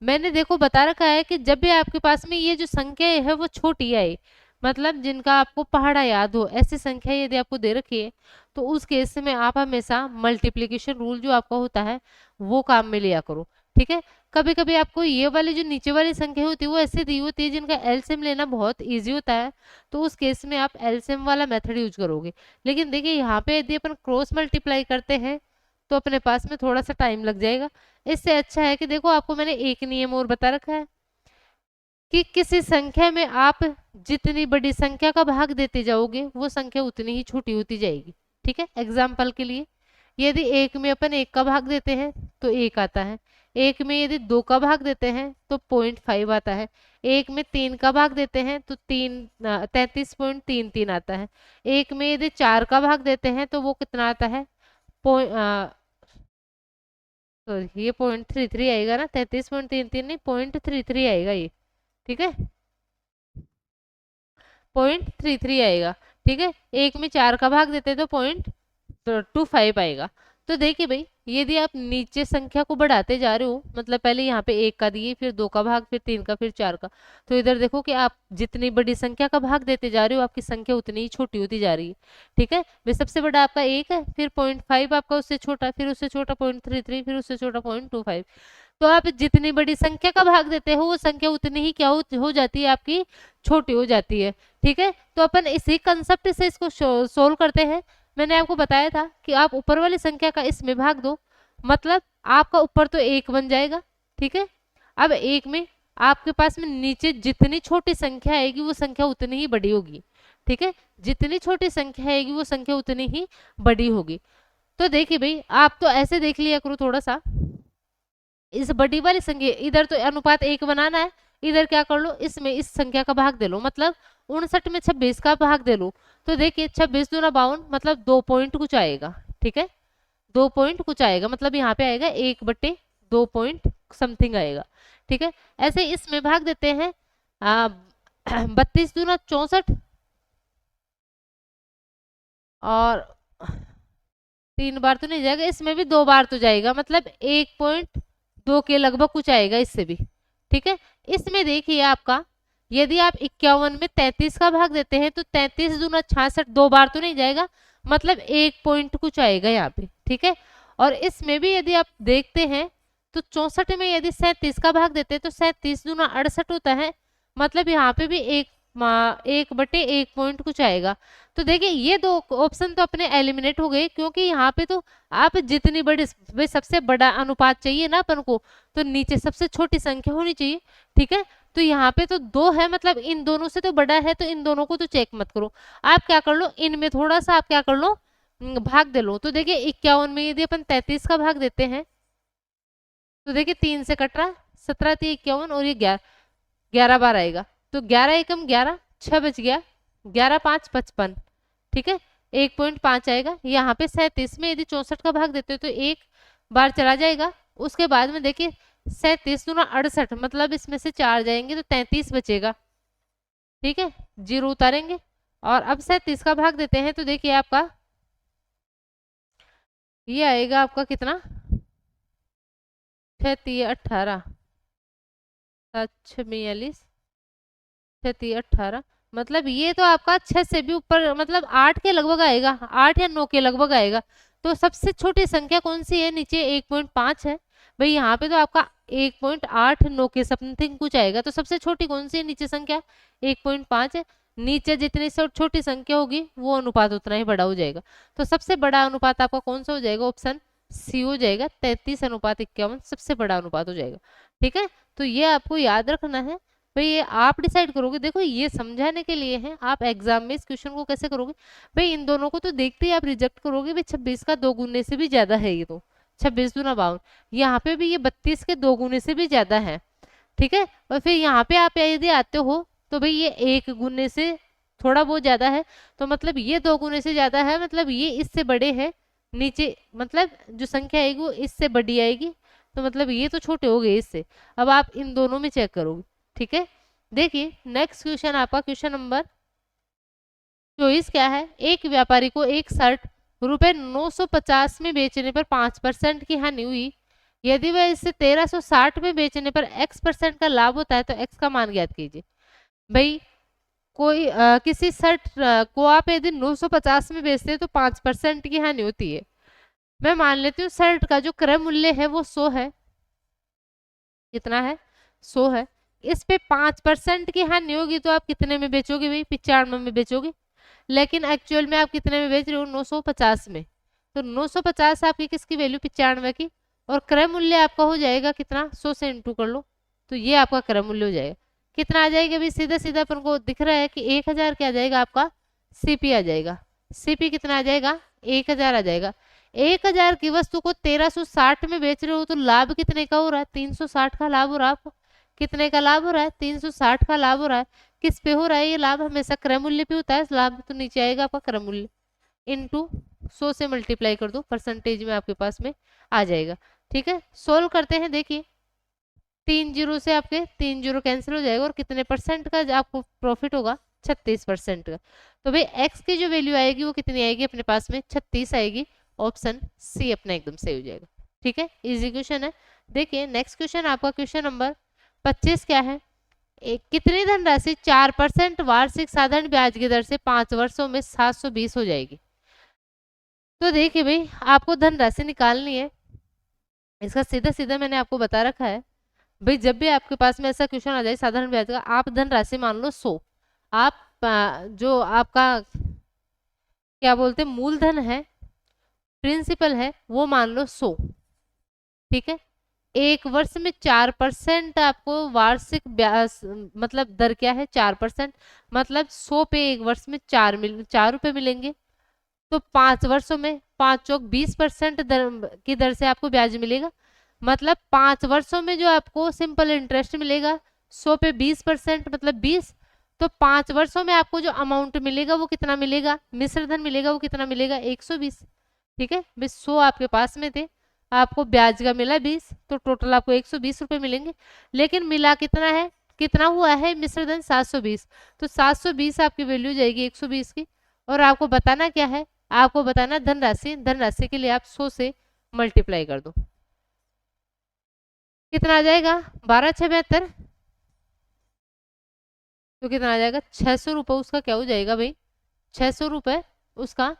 मैंने देखो बता रखा है कि जब भी आपके पास में ये जो संख्या है वो छोटी आए, मतलब जिनका आपको पहाड़ा याद हो, ऐसी संख्या यदि आपको दे रखी है, तो उस केस में आप हमेशा मल्टीप्लिकेशन रूल जो आपका होता है वो काम में लिया करो। ठीक है, कभी कभी आपको ये वाली जो नीचे वाली संख्या होती है वो ऐसे दी होती है जिनका एलसीएम लेना बहुत ईजी होता है, तो उस केस में आप एलसीएम वाला मेथड यूज करोगे। लेकिन देखिए यहाँ पे यदि अपन क्रॉस मल्टीप्लाई करते हैं तो अपने पास में थोड़ा सा टाइम लग जाएगा। इससे अच्छा है कि देखो आपको मैंने एक नियम और बता रखा है कि किसी संख्या में आप जितनी बड़ी संख्या का भाग देते जाओगे वो संख्या उतनी ही छोटी होती जाएगी। ठीक है, एग्जाम्पल के लिए यदि एक में अपन 1 का भाग देते हैं तो 1 आता है, एक में यदि 2 का भाग देते हैं तो 0.5 आता है, एक में 3 का भाग देते हैं तो 33.33 आता है, एक में यदि 4 का भाग देते हैं तो वो कितना आता है, तो ये 0.33 आएगा ना, 33.33 नहीं 0.33 आएगा ये। ठीक है, 0.33 आएगा। ठीक है, एक में 4 का भाग देते हैं तो 0.25 आएगा। तो देखिए भाई यदि आप नीचे संख्या को बढ़ाते जा रहे हो, मतलब पहले यहाँ पे 1 का दिए, फिर 2 का भाग, फिर 3 का, फिर 4 का, तो इधर देखो कि आप जितनी बड़ी संख्या का भाग देते जा रहे हो आपकी संख्या उतनी ही छोटी होती जा रही है। ठीक है, भाई सबसे बड़ा आपका 1 है, फिर 0.5 आपका उससे छोटा, फिर उससे छोटा 0.33, फिर उससे छोटा 0.25। तो आप जितनी बड़ी संख्या का भाग देते हो वो संख्या उतनी ही क्या हो जाती है, आपकी छोटी हो जाती है। ठीक है, तो अपन इसी कंसेप्ट से इसको सोल्व करते हैं। मैंने आपको बताया था कि आप ऊपर वाली संख्या का इसमें भाग दो, मतलब आपका ऊपर तो 1 बन जाएगा। ठीक है, अब 1 में आपके पास में नीचे जितनी छोटी संख्या आएगी वो संख्या उतनी ही बड़ी होगी। ठीक है, जितनी छोटी संख्या आएगी वो संख्या उतनी ही बड़ी होगी। तो देखिए भाई आप तो ऐसे देख लिया करो थोड़ा सा, इस बड़ी वाली संख्या इधर तो अनुपात 1 बनाना है, इधर क्या कर लो इसमें इस संख्या का भाग दे लो, मतलब 59 में 26 का भाग दे लो, तो देखिए 26 दूना 52, मतलब 2 पॉइंट कुछ आएगा। ठीक है, 2 पॉइंट कुछ आएगा, मतलब यहाँ पे आएगा 1/2 पॉइंट समथिंग आएगा। ठीक है, ऐसे इसमें भाग देते हैं 32 दूना 64, और 3 बार तो नहीं जाएगा, इसमें भी 2 बार तो जाएगा, मतलब 1.2 के लगभग कुछ आएगा इससे भी। ठीक है, इसमें देखिए आपका यदि आप 51 में 33 का भाग देते हैं तो 33 दूना 66, 2 बार तो नहीं जाएगा, मतलब 1 पॉइंट कुछ आएगा यहाँ पे। ठीक है, और इसमें भी यदि आप देखते हैं तो 64 में यदि 37 का भाग देते हैं तो 37 दूना 68 होता है, मतलब यहाँ पे भी 1/1 पॉइंट कुछ आएगा। तो देखिए ये दो ऑप्शन तो अपने एलिमिनेट हो गए, क्योंकि यहाँ पे तो आप जितनी बड़ी भाई सबसे बड़ा अनुपात चाहिए ना अपन को, तो नीचे सबसे छोटी संख्या होनी चाहिए। ठीक है, तो यहाँ पे तो 2 है, मतलब इन दोनों से तो बड़ा है, तो इन दोनों को तो चेक मत करो, आप क्या कर लो इनमें थोड़ा सा आप क्या कर लो भाग दे लो। तो देखिए 51 में यदि अपन 33 का भाग देते हैं तो देखिए 3 से कट रहा, 17 3 51, और ये 11 बार आएगा, तो 11 एकम 11, 6 बच गया, 11 5 55। ठीक है, 1.5 आएगा। यहाँ पे 37 में यदि 64 का भाग देते हो तो 1 बार चला जाएगा, उसके बाद में देखिए 37 दूना 68, मतलब इसमें से 4 जाएंगे तो 33 बचेगा। ठीक है, 0 उतारेंगे, और अब 37 का भाग देते हैं तो देखिए आपका ये आएगा आपका कितना, 6 3 18, 7 6 42, 6 3 18, मतलब ये तो आपका 6 से भी ऊपर, मतलब 8 के लगभग आएगा, 8 या 9 के लगभग आएगा। तो सबसे छोटी संख्या कौन सी है, नीचे 1.5 है भाई, यहाँ पे तो आपका 1.89 के समथिंग कुछ आएगा, तो सबसे छोटी कौन सी है नीचे संख्या, 1.5 है। नीचे जितनी छोटी संख्या होगी वो अनुपात उतना ही बड़ा हो जाएगा, तो सबसे बड़ा अनुपात आपका कौन सा हो जाएगा, ऑप्शन सी हो जाएगा, 33:51 सबसे बड़ा अनुपात हो जाएगा। ठीक है, तो ये आपको याद रखना है भाई, ये आप डिसाइड करोगे, देखो ये समझाने के लिए है, आप एग्जाम में इस क्वेश्चन को कैसे करोगे भाई, इन दोनों को तो देखते ही आप रिजेक्ट करोगे भाई, 26 का 2 गुने से भी ज्यादा है ये तो, 26 दूना 52, यहाँ पे भी ये 32 के 2 गुने से भी ज्यादा है, ठीक है। और फिर यहाँ पे आप यदि आते हो तो भाई ये 1 गुने से थोड़ा बहुत ज्यादा है, तो मतलब ये 2 गुने से ज्यादा है, मतलब ये इससे बड़े है। नीचे मतलब जो संख्या आएगी वो इससे बड़ी आएगी, तो मतलब ये तो छोटे हो गए इससे। अब आप इन दोनों में चेक करोगे, ठीक है। देखिए नेक्स्ट क्वेश्चन आपका क्वेश्चन नंबर 24 क्या है। एक व्यापारी को एक शर्ट रुपए 950 में बेचने पर 5% की हानि हुई। यदि वह इसे 1360 में बेचने पर x% का लाभ होता है तो x का मान ज्ञात कीजिए। भाई कोई किसी शर्ट को आप यदि 950 में बेचते हैं तो 5% की हानि होती है। मैं मान लेती हूँ शर्ट का जो क्रय मूल्य है वो 100 है। कितना है? 100 है। इस पे 5% की हानि होगी तो आप कितने में बेचोगे भाई? 95 में बेचोगे। लेकिन एक्चुअल में आप कितने में बेच रहे हो? 950 में। तो 950 आपकी किसकी वैल्यू? 95 की। और क्रय मूल्य आपका हो जाएगा कितना? 100 से इंटू कर लो, तो ये आपका क्रय मूल्य हो जाएगा। कितना आ जाएगा भाई? सीधा सीधा अपन को दिख रहा है कि 1000 क्या आ जाएगा आपका? सीपी आ जाएगा। सीपी कितना आ जाएगा? 1000 आ जाएगा। 1000 की वस्तु को 1360 में बेच रहे हो तो लाभ कितने का हो रहा है? 360 का लाभ हो रहा है आपको। कितने का लाभ हो रहा है? 360 का लाभ हो रहा है। किस पे हो रहा है ये लाभ? हमेशा क्रय मूल्य पे होता है लाभ, तो नीचे आएगा आपका क्रय मूल्य इनटू 100 से मल्टीप्लाई कर दो, परसेंटेज में आपके पास में आ जाएगा। ठीक है, सोल्व करते हैं। देखिए 3 जीरो से आपके 3 जीरो कैंसिल हो जाएगा और कितने परसेंट का आपको प्रॉफिट होगा? 36% का। तो भाई एक्स की जो वैल्यू आएगी वो कितनी आएगी अपने पास में? 36 आएगी। ऑप्शन सी अपना एकदम सही हो जाएगा। ठीक है, इजी क्वेश्चन है। देखिए नेक्स्ट क्वेश्चन आपका क्वेश्चन नंबर 25 क्या है। कितनी धनराशि 4% वार्षिक साधारण ब्याज की दर से 5 वर्षों में 720 हो जाएगी? तो देखिए भाई आपको धनराशि निकालनी है। इसका सीधा सीधा मैंने आपको बता रखा है। भाई जब भी आपके पास में ऐसा क्वेश्चन आ जाए साधारण ब्याज का, आप धनराशि मान लो 100। आप जो आपका क्या बोलते हैं मूलधन है, प्रिंसिपल है, वो मान लो 100। ठीक है, एक वर्ष में 4% आपको वार्षिक ब्याज मतलब दर क्या है? 4%। मतलब 100 पे एक वर्ष में 4 रुपए मिलेंगे। तो 5 वर्षों में 5 चौक 20% की दर से आपको ब्याज मिलेगा। मतलब 5 वर्षों में जो आपको सिंपल इंटरेस्ट मिलेगा 100 पे 20% मतलब 20। तो 5 वर्षों में आपको जो अमाउंट मिलेगा वो कितना मिलेगा? मिश्र धन मिलेगा, वो कितना मिलेगा? 120। ठीक है, 100 आपके पास में थे, आपको ब्याज का मिला 20, तो टोटल आपको 120 रुपए मिलेंगे। लेकिन मिला कितना है? कितना हुआ है मिश्र धन? 720। तो 720 आपकी वैल्यू जाएगी 120 की। और आपको बताना क्या है? आपको बताना धनराशि। धनराशि के लिए आप 100 से मल्टीप्लाई कर दो। कितना आ जाएगा? 12×6 = 72। तो कितना आ जाएगा? 600 रुपये उसका क्या हो जाएगा भाई? 600 रुपये उसका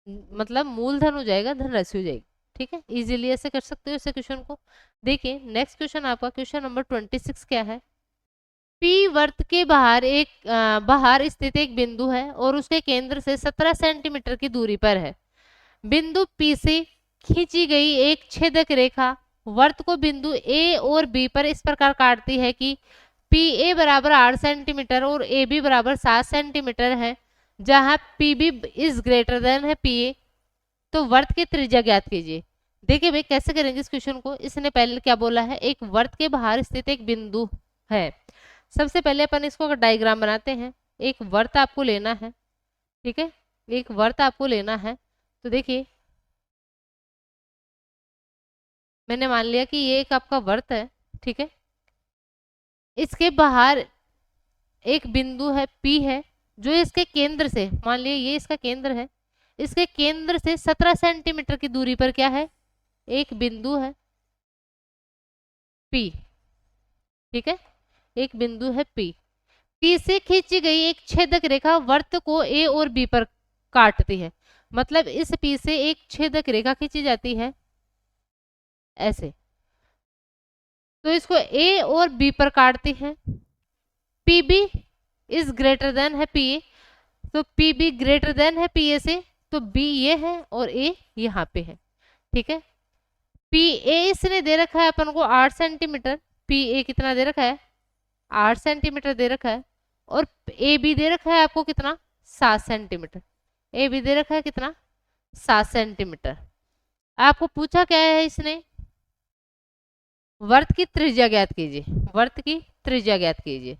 मतलब मूलधन हो जाएगा, धनराशि हो जाएगी। ठीक है, इजीली ऐसे कर सकते हो इसे क्वेश्चन को। देखिए नेक्स्ट क्वेश्चन आपका क्वेश्चन नंबर 26 क्या है। पी वर्त के बाहर स्थित एक बिंदु है और उसके केंद्र से 17 सेंटीमीटर की दूरी पर है। बिंदु पी से खींची गई एक छेदक रेखा वर्त को बिंदु ए और बी पर इस प्रकार काटती है कि पी ए बराबर 8 सेंटीमीटर और ए बी बराबर 7 सेंटीमीटर है। जहां P B is greater than है पी ए, तो वर्त की त्रिज्या ज्ञात कीजिए। देखिए भाई कैसे करेंगे इस क्वेश्चन को। इसने पहले क्या बोला है? एक वर्त के बाहर स्थित एक बिंदु है। सबसे पहले अपन इसको डायग्राम बनाते हैं। एक वर्त आपको लेना है, ठीक है, एक वर्त आपको लेना है। तो देखिए मैंने मान लिया कि ये एक आपका वर्त है, ठीक है। इसके बाहर एक बिंदु है P है, जो इसके केंद्र से, मान लिया ये इसका केंद्र है, इसके केंद्र से 17 सेंटीमीटर की दूरी पर क्या है? एक बिंदु है P। ठीक है, एक बिंदु है P। P से खींची गई एक छेदक रेखा वर्त को A और B पर काटती है। मतलब इस P से एक छेदक रेखा खींची जाती है ऐसे, तो इसको A और B पर काटती है। PB इज ग्रेटर देन है PA, तो PB ग्रेटर देन है PA से, तो B ये है और A यहाँ पे है। ठीक है, PA इसने दे रखा है अपन को 8 सेंटीमीटर। PA कितना दे रखा है? 8 सेंटीमीटर दे रखा है। और AB दे रखा है आपको कितना? 7 सेंटीमीटर। AB दे रखा है कितना? 7 सेंटीमीटर। आपको पूछा क्या है इसने? वर्त की त्रिज्या ज्ञात कीजिए, वर्त की त्रिज्या ज्ञात कीजिए।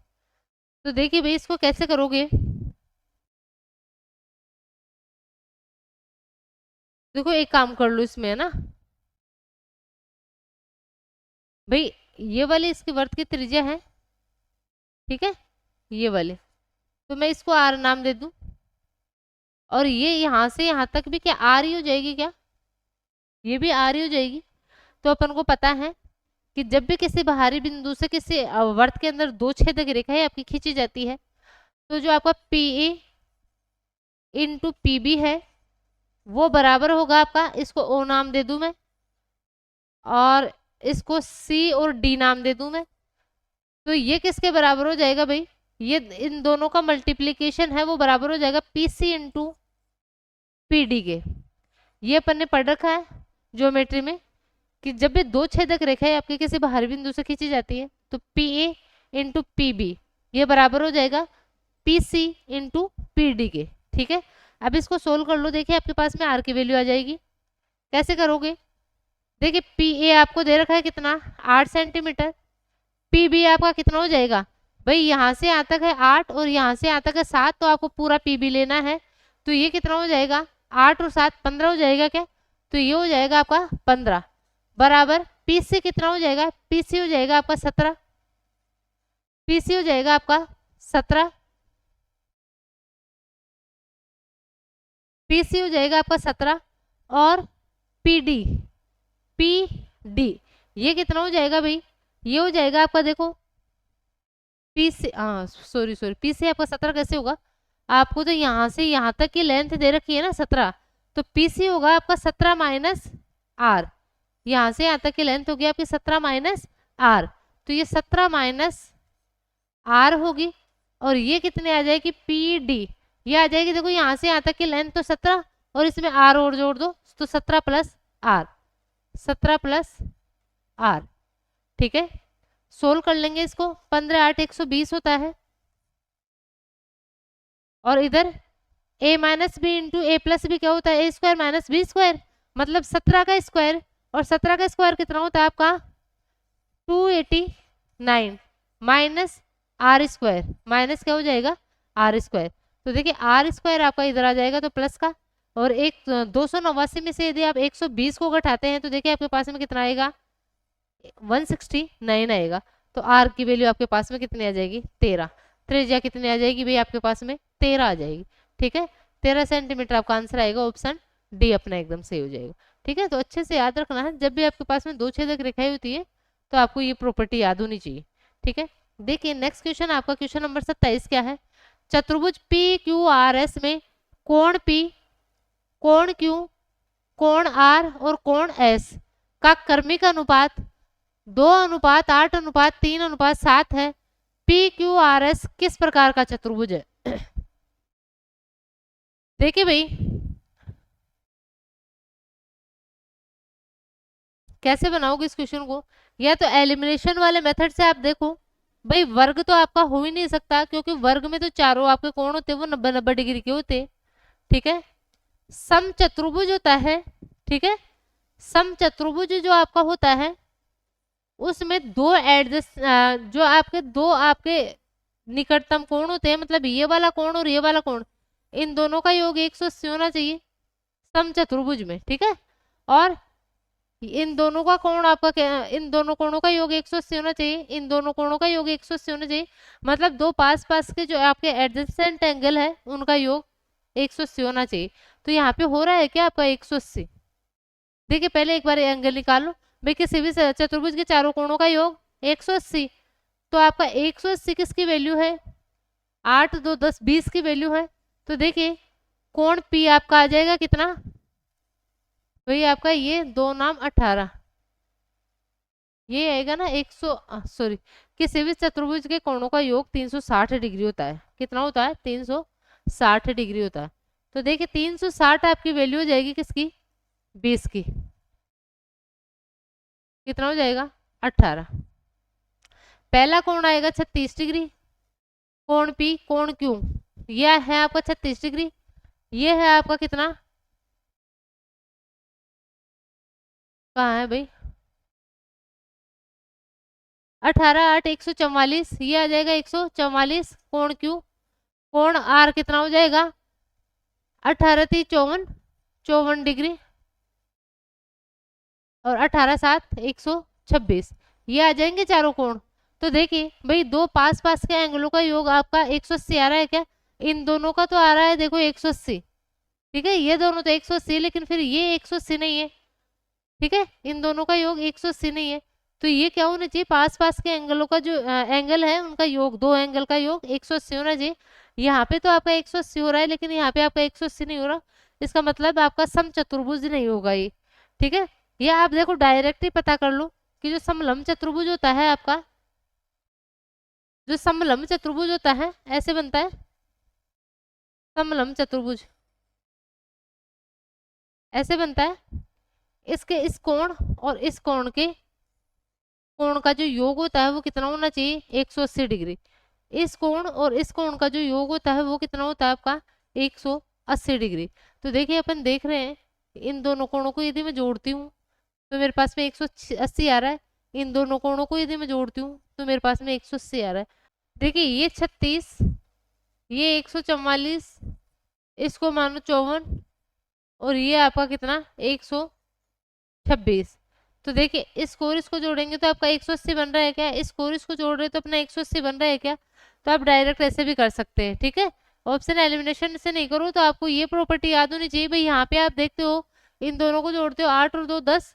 तो देखिए भाई इसको कैसे करोगे, देखो एक काम कर लो इसमें, है ना भाई, ये वाली इसकी वर्त की त्रिज्या है, ठीक है, ये वाले, तो मैं इसको आर नाम दे दूं, और ये यहाँ से यहाँ तक भी क्या आर ही हो जाएगी क्या, ये भी आर ही हो जाएगी। तो अपन को पता है कि जब भी किसी बाहरी बिंदु से किसी वर्त के अंदर दो छेदक रेखाएं आपकी खींची जाती है, तो जो आपका P A into P B है वो बराबर होगा आपका, इसको ओ नाम दे दूं मैं, और इसको सी और डी नाम दे दूं मैं। तो ये किसके बराबर हो जाएगा भाई, ये इन दोनों का मल्टीप्लीकेशन है वो बराबर हो जाएगा P C into P D के। ये अपन ने पढ़ रखा है ज्योमेट्री में कि जब भी दो छेदक रेखाएं आपके किसी बाहरी बिंदु से खींची जाती है, तो P A into P B ये बराबर हो जाएगा P C into P D के, ठीक है। अब इसको सोल्व कर लो, देखिए आपके पास में आर की वैल्यू आ जाएगी। कैसे करोगे, देखिए पी ए आपको दे रखा है कितना 8 सेंटीमीटर, पी बी आपका कितना हो जाएगा भाई, यहाँ से यहाँ तक है 8 और यहाँ से यहाँ तक है 7, तो आपको पूरा पी बी लेना है। तो ये कितना हो जाएगा 8 और 7 15 हो जाएगा क्या, तो ये हो जाएगा आपका 15 बराबर पी सी कितना हो जाएगा, पी सी हो जाएगा आपका 17, पी सी हो जाएगा आपका 17, पी सी हो जाएगा आपका 17, और पी डी, पी डी ये कितना हो जाएगा भाई, ये हो जाएगा आपका देखो पी सी, हाँ सॉरी सॉरी, पी सी आपका 17 कैसे होगा, आपको तो यहाँ से यहाँ तक की लेंथ दे रखी है ना 17, तो पी सी होगा आपका 17 माइनस आर, यहाँ से यहाँ तक की लेंथ होगी आपकी 17 माइनस आर, तो ये 17 माइनस आर होगी, और ये कितने आ जाएगी पी डी, ये आ जाएगी देखो यहाँ से यहाँ तक की लेंथ तो 17 और इसमें आर और जोड़ दो तो 17 प्लस आर, 17 प्लस आर, ठीक है। सोल्व कर लेंगे इसको, 15 8 120 होता है, और इधर a minus B into A plus B क्या होता है, A square minus B square, मतलब 17 का स्क्वायर, और 17 का स्क्वायर कितना होता है आपका 289 माइनस आर स्क्वायर, माइनस क्या हो जाएगा आर स्क्वायर, तो देखिए आर स्क्वायर आपका इधर आ जाएगा तो प्लस का, और एक 289 में से यदि आप 120 को घटाते हैं तो देखिए आपके पास में कितना आएगा 169 आएगा, तो आर की वैल्यू आपके पास में कितनी आ जाएगी 13, त्रिज्या कितनी आ जाएगी भाई आपके पास में 13 आ जाएगी, ठीक है। 13 सेंटीमीटर आपका आंसर आएगा, ऑप्शन डी अपना एकदम सही हो जाएगा, ठीक है। तो अच्छे से याद रखना है, जब भी आपके पास में दो छेदक रेखाएं होती है तो आपको ये प्रॉपर्टी याद होनी चाहिए, ठीक है। देखिए नेक्स्ट क्वेश्चन आपका क्वेश्चन नंबर 27 क्या है, चतुर्भुज पी क्यू आर एस में कोण पी, कोण क्यू, कोण आर और कोण एस का क्रमिक अनुपात 2:8:3:7 है, पी क्यू आर एस किस प्रकार का चतुर्भुज है। देखिए भाई कैसे बनाओगे इस क्वेश्चन को, या तो एलिमिनेशन वाले मेथड से आप देखो, भाई वर्ग तो आपका हो ही नहीं सकता क्योंकि वर्ग में तो चारों आपके कोण होते हैं वो 90-90 डिग्री के होते, ठीक है। सम चतुर्भुज होता है, ठीक है, सम चतुर्भुज जो आपका होता है उसमें दो एडजस्ट जो आपके दो आपके निकटतम कोण होते हैं, मतलब ये वाला कोण और ये वाला कोण, इन दोनों का योग 180 होना चाहिए सम चतुर्भुज में, ठीक है। और इन दोनों का कोण आपका क्या, इन दोनों कोणों का योग 180 होना चाहिए, इन दोनों कोणों का योग 180 होना चाहिए, मतलब दो पास पास के जो आपके एडजेसेंट एंगल है उनका योग 180 होना चाहिए। तो यहाँ पे हो रहा है क्या आपका 180, देखिए पहले एक बार एंगल निकालो भाई, किसी भी चतुर्भुज के चारों कोणों का योग 180, तो आपका 180 किसकी वैल्यू है 8 2 10 20 की वैल्यू है, तो देखिए कोण पी आपका आ जाएगा कितना भाई आपका ये 2 नाम 18, ये आएगा ना 100 सॉरी, किसी भी चतुर्भुज के कोणों का योग 360 डिग्री होता है, कितना होता है 360 डिग्री होता है, तो देखिए 360 आपकी वैल्यू हो जाएगी किसकी 20 की, कितना हो जाएगा 18, पहला कोण आएगा 36 डिग्री, कोण पी कोण क्यू यह है आपका 36 डिग्री, ये है आपका कितना, कहाँ है भाई 18 8 144, ये आ जाएगा 144। कोण क्यू, कोण आर कितना हो जाएगा, 18 3 54, 54 डिग्री, और 18 7 126, ये आ जाएंगे चारों कोण। तो देखिए भाई, दो पास पास के एंगलों का योग आपका 180 आ रहा है क्या, इन दोनों का तो आ रहा है देखो 180, ठीक है, ये दोनों तो 180, लेकिन फिर ये 180 नहीं है, ठीक है, इन दोनों का योग 180 नहीं है। तो ये क्या होना चाहिए, पास पास के एंगलों का जो एंगल है उनका योग, दो एंगल का योग 180 होना चाहिए। यहाँ पे तो आपका 180 हो रहा है, लेकिन यहाँ पे आपका 180 नहीं हो रहा, इसका मतलब आपका समचतुर्भुज नहीं होगा ये, ठीक है। या आप देखो डायरेक्ट ही पता कर लो कि जो समलंब चतुर्भुज होता है आपका, जो समलंब चतुर्भुज होता है ऐसे बनता है, समलंब चतुर्भुज ऐसे बनता है, इसके इस कोण और इस कोण के कोण का जो योग होता है वो कितना होना चाहिए, 180 डिग्री। इस कोण और इस कोण का जो योग होता है वो कितना होता है आपका, 180 डिग्री। तो देखिए अपन देख रहे हैं, इन दोनों कोणों को यदि मैं जोड़ती हूँ तो मेरे पास में 180 आ रहा है, इन दोनों कोणों को यदि मैं जोड़ती हूँ तो मेरे पास में 180 आ रहा है। देखिए ये 36, ये 144, इसको मानो 54, और ये आपका कितना 126। तो देखिए इसको और इसको जोड़ेंगे तो आपका 180 बन रहा है क्या, इसको और इसको जोड़ रहे तो अपना 180 बन रहा है क्या। तो आप डायरेक्ट ऐसे भी कर सकते हैं, ठीक है। ऑप्शन एलिमिनेशन से नहीं करो तो आपको ये प्रॉपर्टी याद होनी चाहिए भाई, यहाँ पे आप देखते हो इन दोनों को जोड़ते हो 8 और 2 10,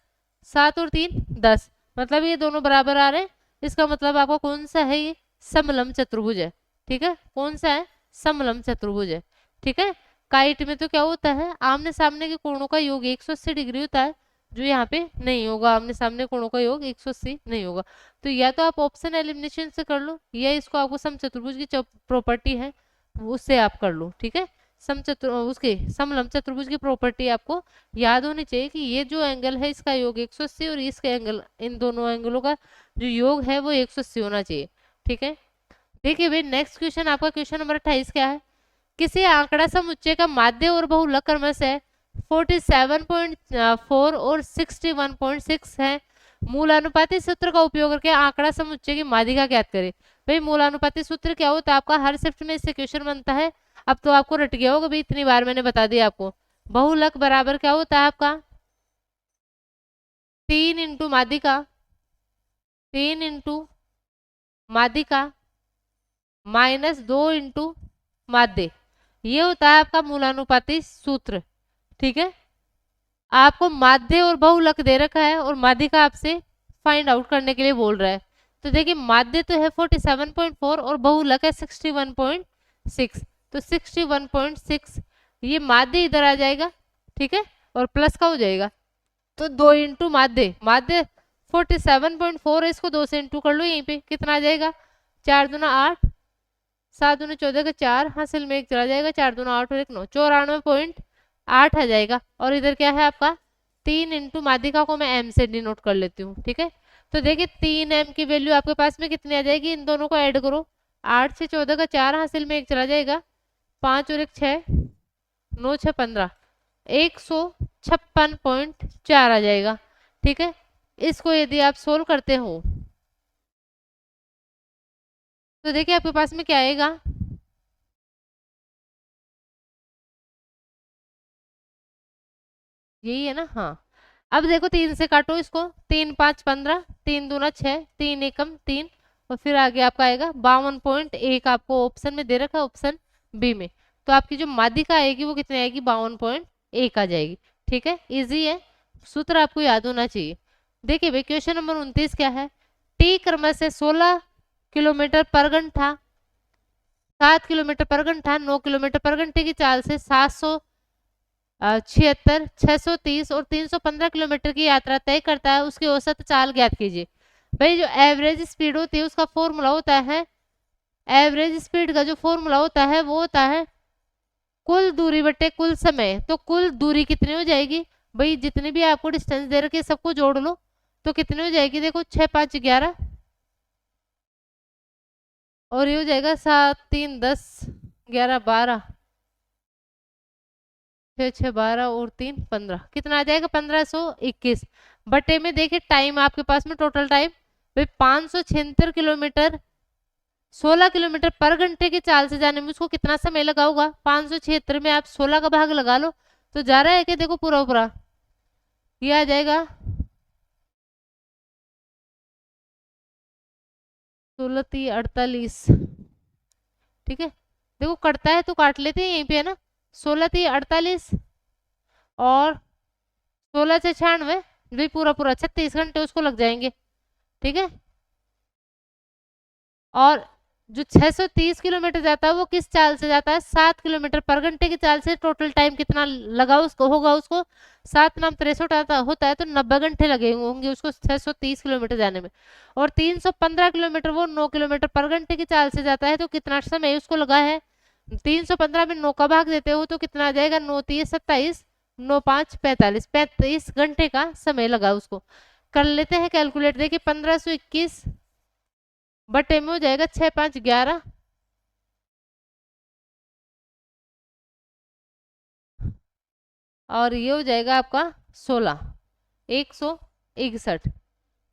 7 और 3 10, मतलब ये दोनों बराबर आ रहे हैं, इसका मतलब आपका कौन सा है, ये समलंब चतुर्भुज है, ठीक है, कौन सा है, समलंब चतुर्भुज है, ठीक है। काइट में तो क्या होता है, आमने सामने के कोणों का योग 180 डिग्री होता है, जो यहाँ पे नहीं होगा, आमने सामने कोणों का योग 180 नहीं होगा। तो या तो आप ऑप्शन एलिमिनेशन से कर लो, या इसको आपको समचतुर्भुज की प्रॉपर्टी है उससे आप कर लो, ठीक है। उसके समलंब चतुर्भुज की प्रॉपर्टी आपको याद होनी चाहिए कि ये जो एंगल है इसका योग 180 और इसके एंगल, इन दोनों एंगलों का जो योग है वो 180 होना चाहिए, ठीक है। देखिए भाई नेक्स्ट क्वेश्चन, आपका क्वेश्चन नंबर 28 क्या है, किसी आंकड़ा समुच्चय का माध्य और बहुलक क्रमशः 47.4 और 61.6 है, मूलानुपाती सूत्र का उपयोग करके आंकड़ा समुच्चय की माध्यिका ज्ञात करें। भाई मूलानुपाती सूत्र क्या होता है आपका, हर शिफ्ट में इससे क्वेश्चन बनता है, अब तो आपको रट गया होगा भाई, इतनी बार मैंने बता दिया आपको। बहुलक बराबर क्या होता है आपका, 3 इंटू माध्यिका, 3 इंटू माध्यिका माइनस 2 इंटू माध्य, ये होता है आपका मूलानुपाती सूत्र, ठीक है। आपको माध्य और बहुलक दे रखा है और माध्यिका आपसे फाइंड आउट करने के लिए बोल रहा है। तो देखिए माध्य तो है 47.4 और बहुलक है 61.6, तो 61.6 ये माध्य इधर आ जाएगा, ठीक है, और प्लस का हो जाएगा, तो 2 इंटू माध्य, माध्य 47.4 है, इसको 2 से इंटू कर लो, यहीं पे कितना आ जाएगा, 4 दूना 8, 7 दूना 14 का 4, हासिल में एक चला जाएगा, 4 दूना 8 और 1 9, 94.8 आ जाएगा। और इधर क्या है आपका 3 इंटू माध्यिका को मैं m से डिनोट कर लेती हूँ, ठीक है। तो देखिए 3m की वैल्यू आपके पास में कितनी आ जाएगी, इन दोनों को ऐड करो, 8 से 14 का 4, हासिल में एक चला जाएगा, 5 और 1 6, 9 6 15, 156.4 आ जाएगा, ठीक है। इसको यदि आप सोल्व करते हो तो देखिए आपके पास में क्या आएगा, यही है ना, हाँ। अब देखो 3 से काटो इसको, 3 5 15, 3 दूना 6, 3 एकम 3, और फिर आगे आपका आएगा 52.1, आपको ऑप्शन में दे रखा है ऑप्शन बी में। तो आपकी जो माध्यिका आएगी वो कितनी आएगी, 52.1 आ जाएगी, ठीक है। इजी है, सूत्र आपको याद होना चाहिए। देखिए भाई क्वेश्चन नंबर 29 क्या है, टी क्रम से 16 किलोमीटर पर घंटा, 7 किलोमीटर पर घंटा, 9 किलोमीटर पर घंटे की चाल से 76, 630 और 315 किलोमीटर की यात्रा तय करता है, उसकी औसत चाल ज्ञात कीजिए। भाई जो एवरेज स्पीड होती है उसका फॉर्मूला होता है, एवरेज स्पीड का जो फॉर्मूला होता है वो होता है कुल दूरी बटे कुल समय। तो कुल दूरी कितनी हो जाएगी, भाई जितनी भी आपको डिस्टेंस दे रखी है सबको जोड़ लो, तो कितनी हो जाएगी, देखो 6 5 11, और ये हो जाएगा 7 3 10 11 12, 6 6 12 और 3 15, कितना आ जाएगा 1521 बटे में। देखिए टाइम आपके पास में टोटल टाइम भाई 576 किलोमीटर 16 किलोमीटर पर घंटे की चाल से जाने में उसको कितना समय लगा होगा? 576 में आप 16 का भाग लगा लो तो जा रहा है कि देखो पूरा पूरा ये आ जाएगा 16×3 = 48। ठीक है, देखो कटता है तो काट लेते हैं यहीं पे, है ना। 16×3 = 48 और 16×6 = 96, भाई पूरा पूरा 36 घंटे उसको लग जाएंगे। ठीक है, और जो 630 किलोमीटर जाता है वो किस चाल से जाता है? 7 किलोमीटर पर घंटे की चाल से। टोटल टाइम कितना लगा उसको होगा? उसको 7×9 = 63 आता होता है तो 90 घंटे लगे होंगे उसको 630 किलोमीटर जाने में। और 315 किलोमीटर वो 9 किलोमीटर पर घंटे की चाल से जाता है तो कितना समय उसको लगा है? 315 में 9 का भाग देते हो तो कितना आ जाएगा? 9×3 = 27, 9×5 = 45, 35 घंटे का समय लगा उसको। कर लेते हैं कैलकुलेट, देखिए 1521 बटे में हो जाएगा 6×5 = 11 और ये हो जाएगा आपका 16, 161।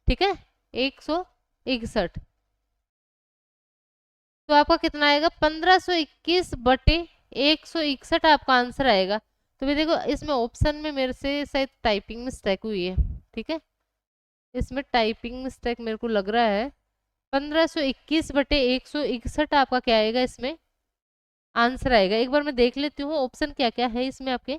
ठीक है, 161 तो आपका कितना आएगा? 1521/161 आपका आंसर आएगा। तो भी देखो इसमें ऑप्शन में मेरे से शायद टाइपिंग मिस्टेक हुई है। ठीक है, इसमें टाइपिंग मिस्टेक मेरे को लग रहा है। 1521/161 आपका क्या आएगा? इसमें आंसर आएगा। एक बार मैं देख लेती हूँ ऑप्शन क्या क्या है इसमें आपके।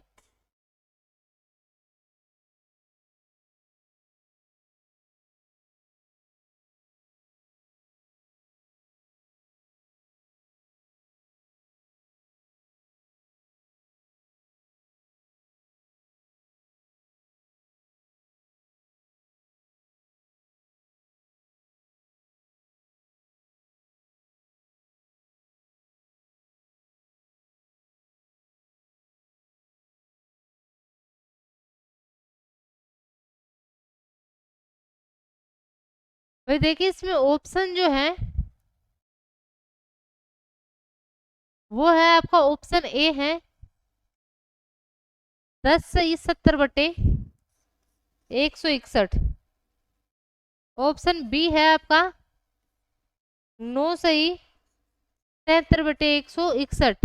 भाई देखिए इसमें ऑप्शन जो है वो है आपका ऑप्शन ए है 10×70/161। ऑप्शन बी है आपका 9×73/161।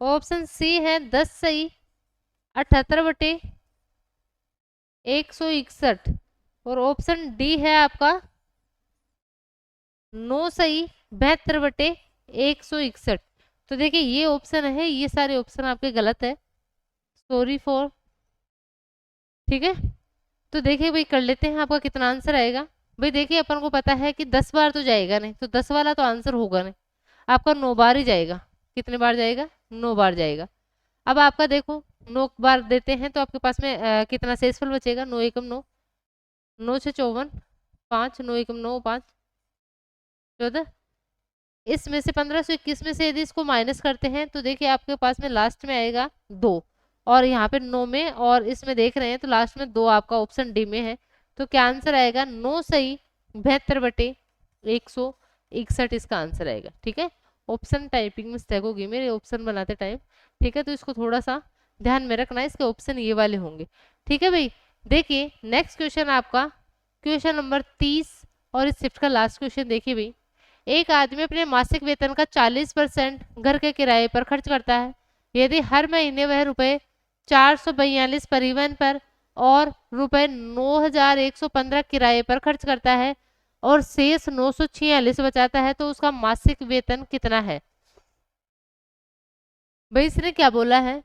ऑप्शन सी है 10×78/161 और ऑप्शन डी है आपका 9×72/161। तो देखिए ये ऑप्शन है, ये सारे ऑप्शन आपके गलत है, सॉरी फॉर। ठीक है, तो देखिए भाई कर लेते हैं आपका कितना आंसर आएगा। भाई देखिए अपन को पता है कि 10 बार तो जाएगा नहीं, तो 10 वाला तो आंसर होगा नहीं, आपका 9 बार ही जाएगा। कितने बार जाएगा? 9 बार जाएगा। अब आपका देखो 9 बार देते हैं तो आपके पास में कितना शेषफल बचेगा? 9×1 = 9, 9×6 = 54, 5, 9×1 = 9, 5, 14। इसमें से 1521 में से यदि इसको माइनस करते हैं तो देखिए आपके पास में लास्ट में आएगा 2 और यहाँ पे 9 में और इसमें देख रहे हैं तो लास्ट में 2 आपका ऑप्शन डी में है। तो क्या आंसर आएगा? 9×72/161 इसका आंसर आएगा। ठीक है, ऑप्शन टाइपिंग मिस्टेक होगी मेरे ऑप्शन बनाते टाइम। ठीक है, तो इसको थोड़ा सा ध्यान में रखना, इसके ऑप्शन ये वाले होंगे। ठीक है भाई, देखिए नेक्स्ट क्वेश्चन आपका क्वेश्चन नंबर 30 और इस शिफ्ट का लास्ट क्वेश्चन देखिए भाई। एक आदमी अपने मासिक वेतन का 40% घर के किराए पर खर्च करता है। यदि हर महीने वह रुपए 442 परिवहन पर और रुपए 9115 किराए पर खर्च करता है और शेष 946 बचाता है तो उसका मासिक वेतन कितना है? भाई इसने क्या बोला है?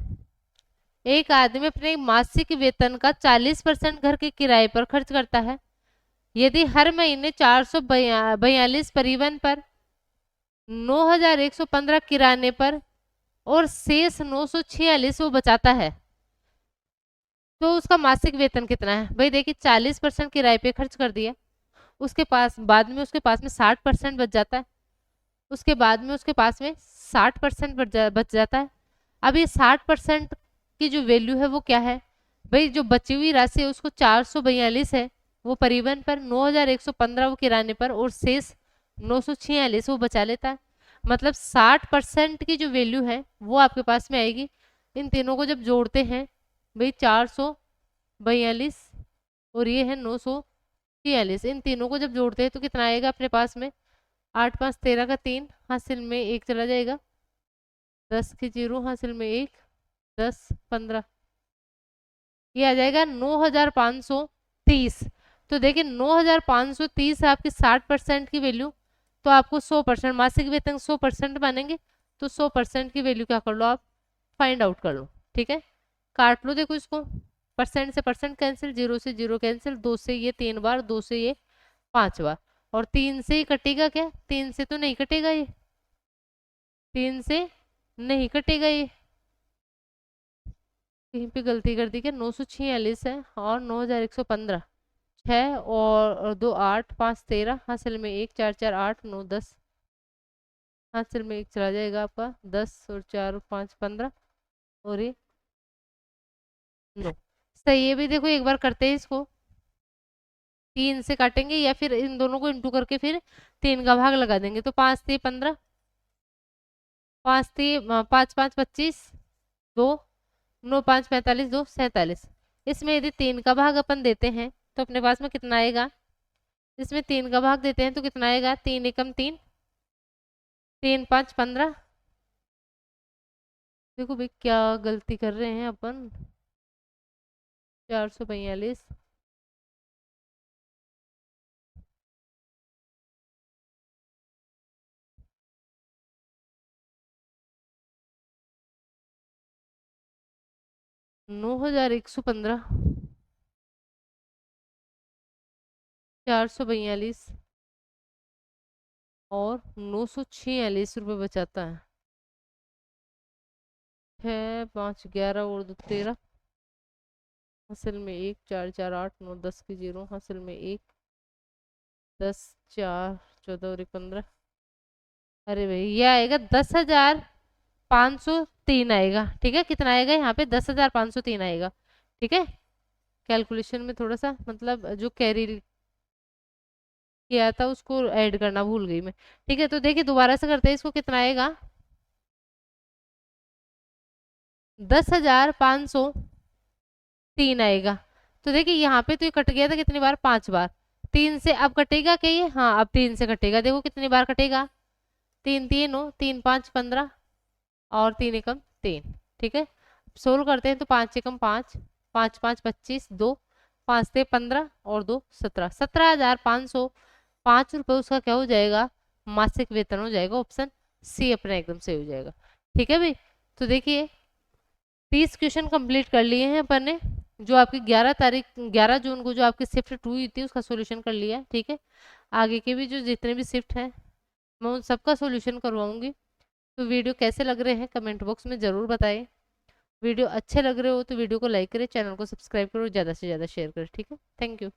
एक आदमी अपने मासिक वेतन का 40% घर के किराए पर खर्च करता है। यदि हर महीने 442 परिवहन पर, 9115 किराने पर और शेष 946 वो बचाता है तो उसका मासिक वेतन कितना है? भाई देखिए 40% किराए पे खर्च कर दिया, उसके पास बाद में उसके पास में 60% बच जाता है, उसके बाद में उसके पास में 60% बच जाता है। अब ये 60% की जो वैल्यू है वो क्या है? भाई जो बची हुई राशि है उसको 442 है वो परिवहन पर, 9115 वो किराने पर और शेष 946 वो बचा लेता है। मतलब 60% की जो वैल्यू है वो आपके पास में आएगी। इन तीनों को जब जोड़ते हैं भाई 442 और ये है 946, 46। इन तीनों को जब जोड़ते हैं तो कितना आएगा अपने पास में? 8 5 13 का 3, हासिल में 1 चला जाएगा, 10 की 0, हासिल में 1, 10 15, ये आ जाएगा 9530। तो देखिए 9530 है आपकी 60% की वैल्यू, तो आपको 100% मासिक वेतन 100% मानेंगे, तो 100% की वैल्यू क्या कर लो आप, फाइंड आउट कर लो। ठीक है, काट लो, देखो इसको, परसेंट से परसेंट कैंसिल, 0 से 0 कैंसिल, 2 से ये 3 बार, 2 से ये 5 बार, और 3 से ही कटेगा क्या? 3 से तो नहीं कटेगा ये, 3 से नहीं कटेगा ये, कहीं पे गलती कर दी क्या? 946 है और 9115, 6 और 2 8 5 13, हासिल में 1, 4 4 8 9 10, हासिल में 1 चला जाएगा आपका, 10 और 4 5 15, और ये 9। सही है भी, देखो एक बार करते हैं इसको, 3 से काटेंगे या फिर इन दोनों को इंटू करके फिर 3 का भाग लगा देंगे, तो 5 3 15, 5 3 5 5 25, 2 9 5 45, 2 47। इसमें यदि 3 का भाग अपन देते हैं तो अपने पास में कितना आएगा? इसमें 3 का भाग देते हैं तो कितना आएगा? 3 एकम 3, 3 5 15। देखो भाई क्या गलती कर रहे हैं अपन, 442, नौ हजार एक सौ 15, 442 और 946 रुपये बचाता है। 6 5 11 और 2 13, हासिल में 1, 4 4 8 9 10 की 0, हासिल में 1, 10 4 14 और 1 15। अरे भाई ये आएगा 10,503 आएगा। ठीक है, कितना आएगा यहाँ पे? 10,503 आएगा। ठीक है, कैलकुलेशन में थोड़ा सा मतलब जो कैरी किया था उसको ऐड करना भूल गई मैं। ठीक है, तो देखिए दोबारा से करते हैं इसको, कितना आएगा? 10,503 आएगा। तो देखिए यहाँ पे तो ये कट गया था कितनी बार? 5 बार। 3 से अब कटेगा क्या ये? हाँ, अब 3 से कटेगा, देखो कितनी बार कटेगा, 3 3 हो, 3 5 15 और 3 एकम 3। ठीक है, सोल्व करते हैं तो 5 एकम 5, 5 5 25, 2 5 से 15 और 2 17, 17,505 रुपये उसका क्या हो जाएगा? मासिक वेतन हो जाएगा। ऑप्शन सी अपना एकदम सही हो जाएगा। ठीक है भाई, तो देखिए 30 क्वेश्चन कंप्लीट कर लिए हैं अपन ने, जो आपकी 11 जून को जो आपकी शिफ्ट 2 हुई थी उसका सॉल्यूशन कर लिया। ठीक है, आगे के भी जो जितने भी शिफ्ट हैं मैं उन सबका सॉल्यूशन करवाऊंगी। तो वीडियो कैसे लग रहे हैं कमेंट बॉक्स में ज़रूर बताएं। वीडियो अच्छे लग रहे हो तो वीडियो को लाइक करें, चैनल को सब्सक्राइब करो, ज़्यादा से ज़्यादा शेयर करें। ठीक है, थैंक यू।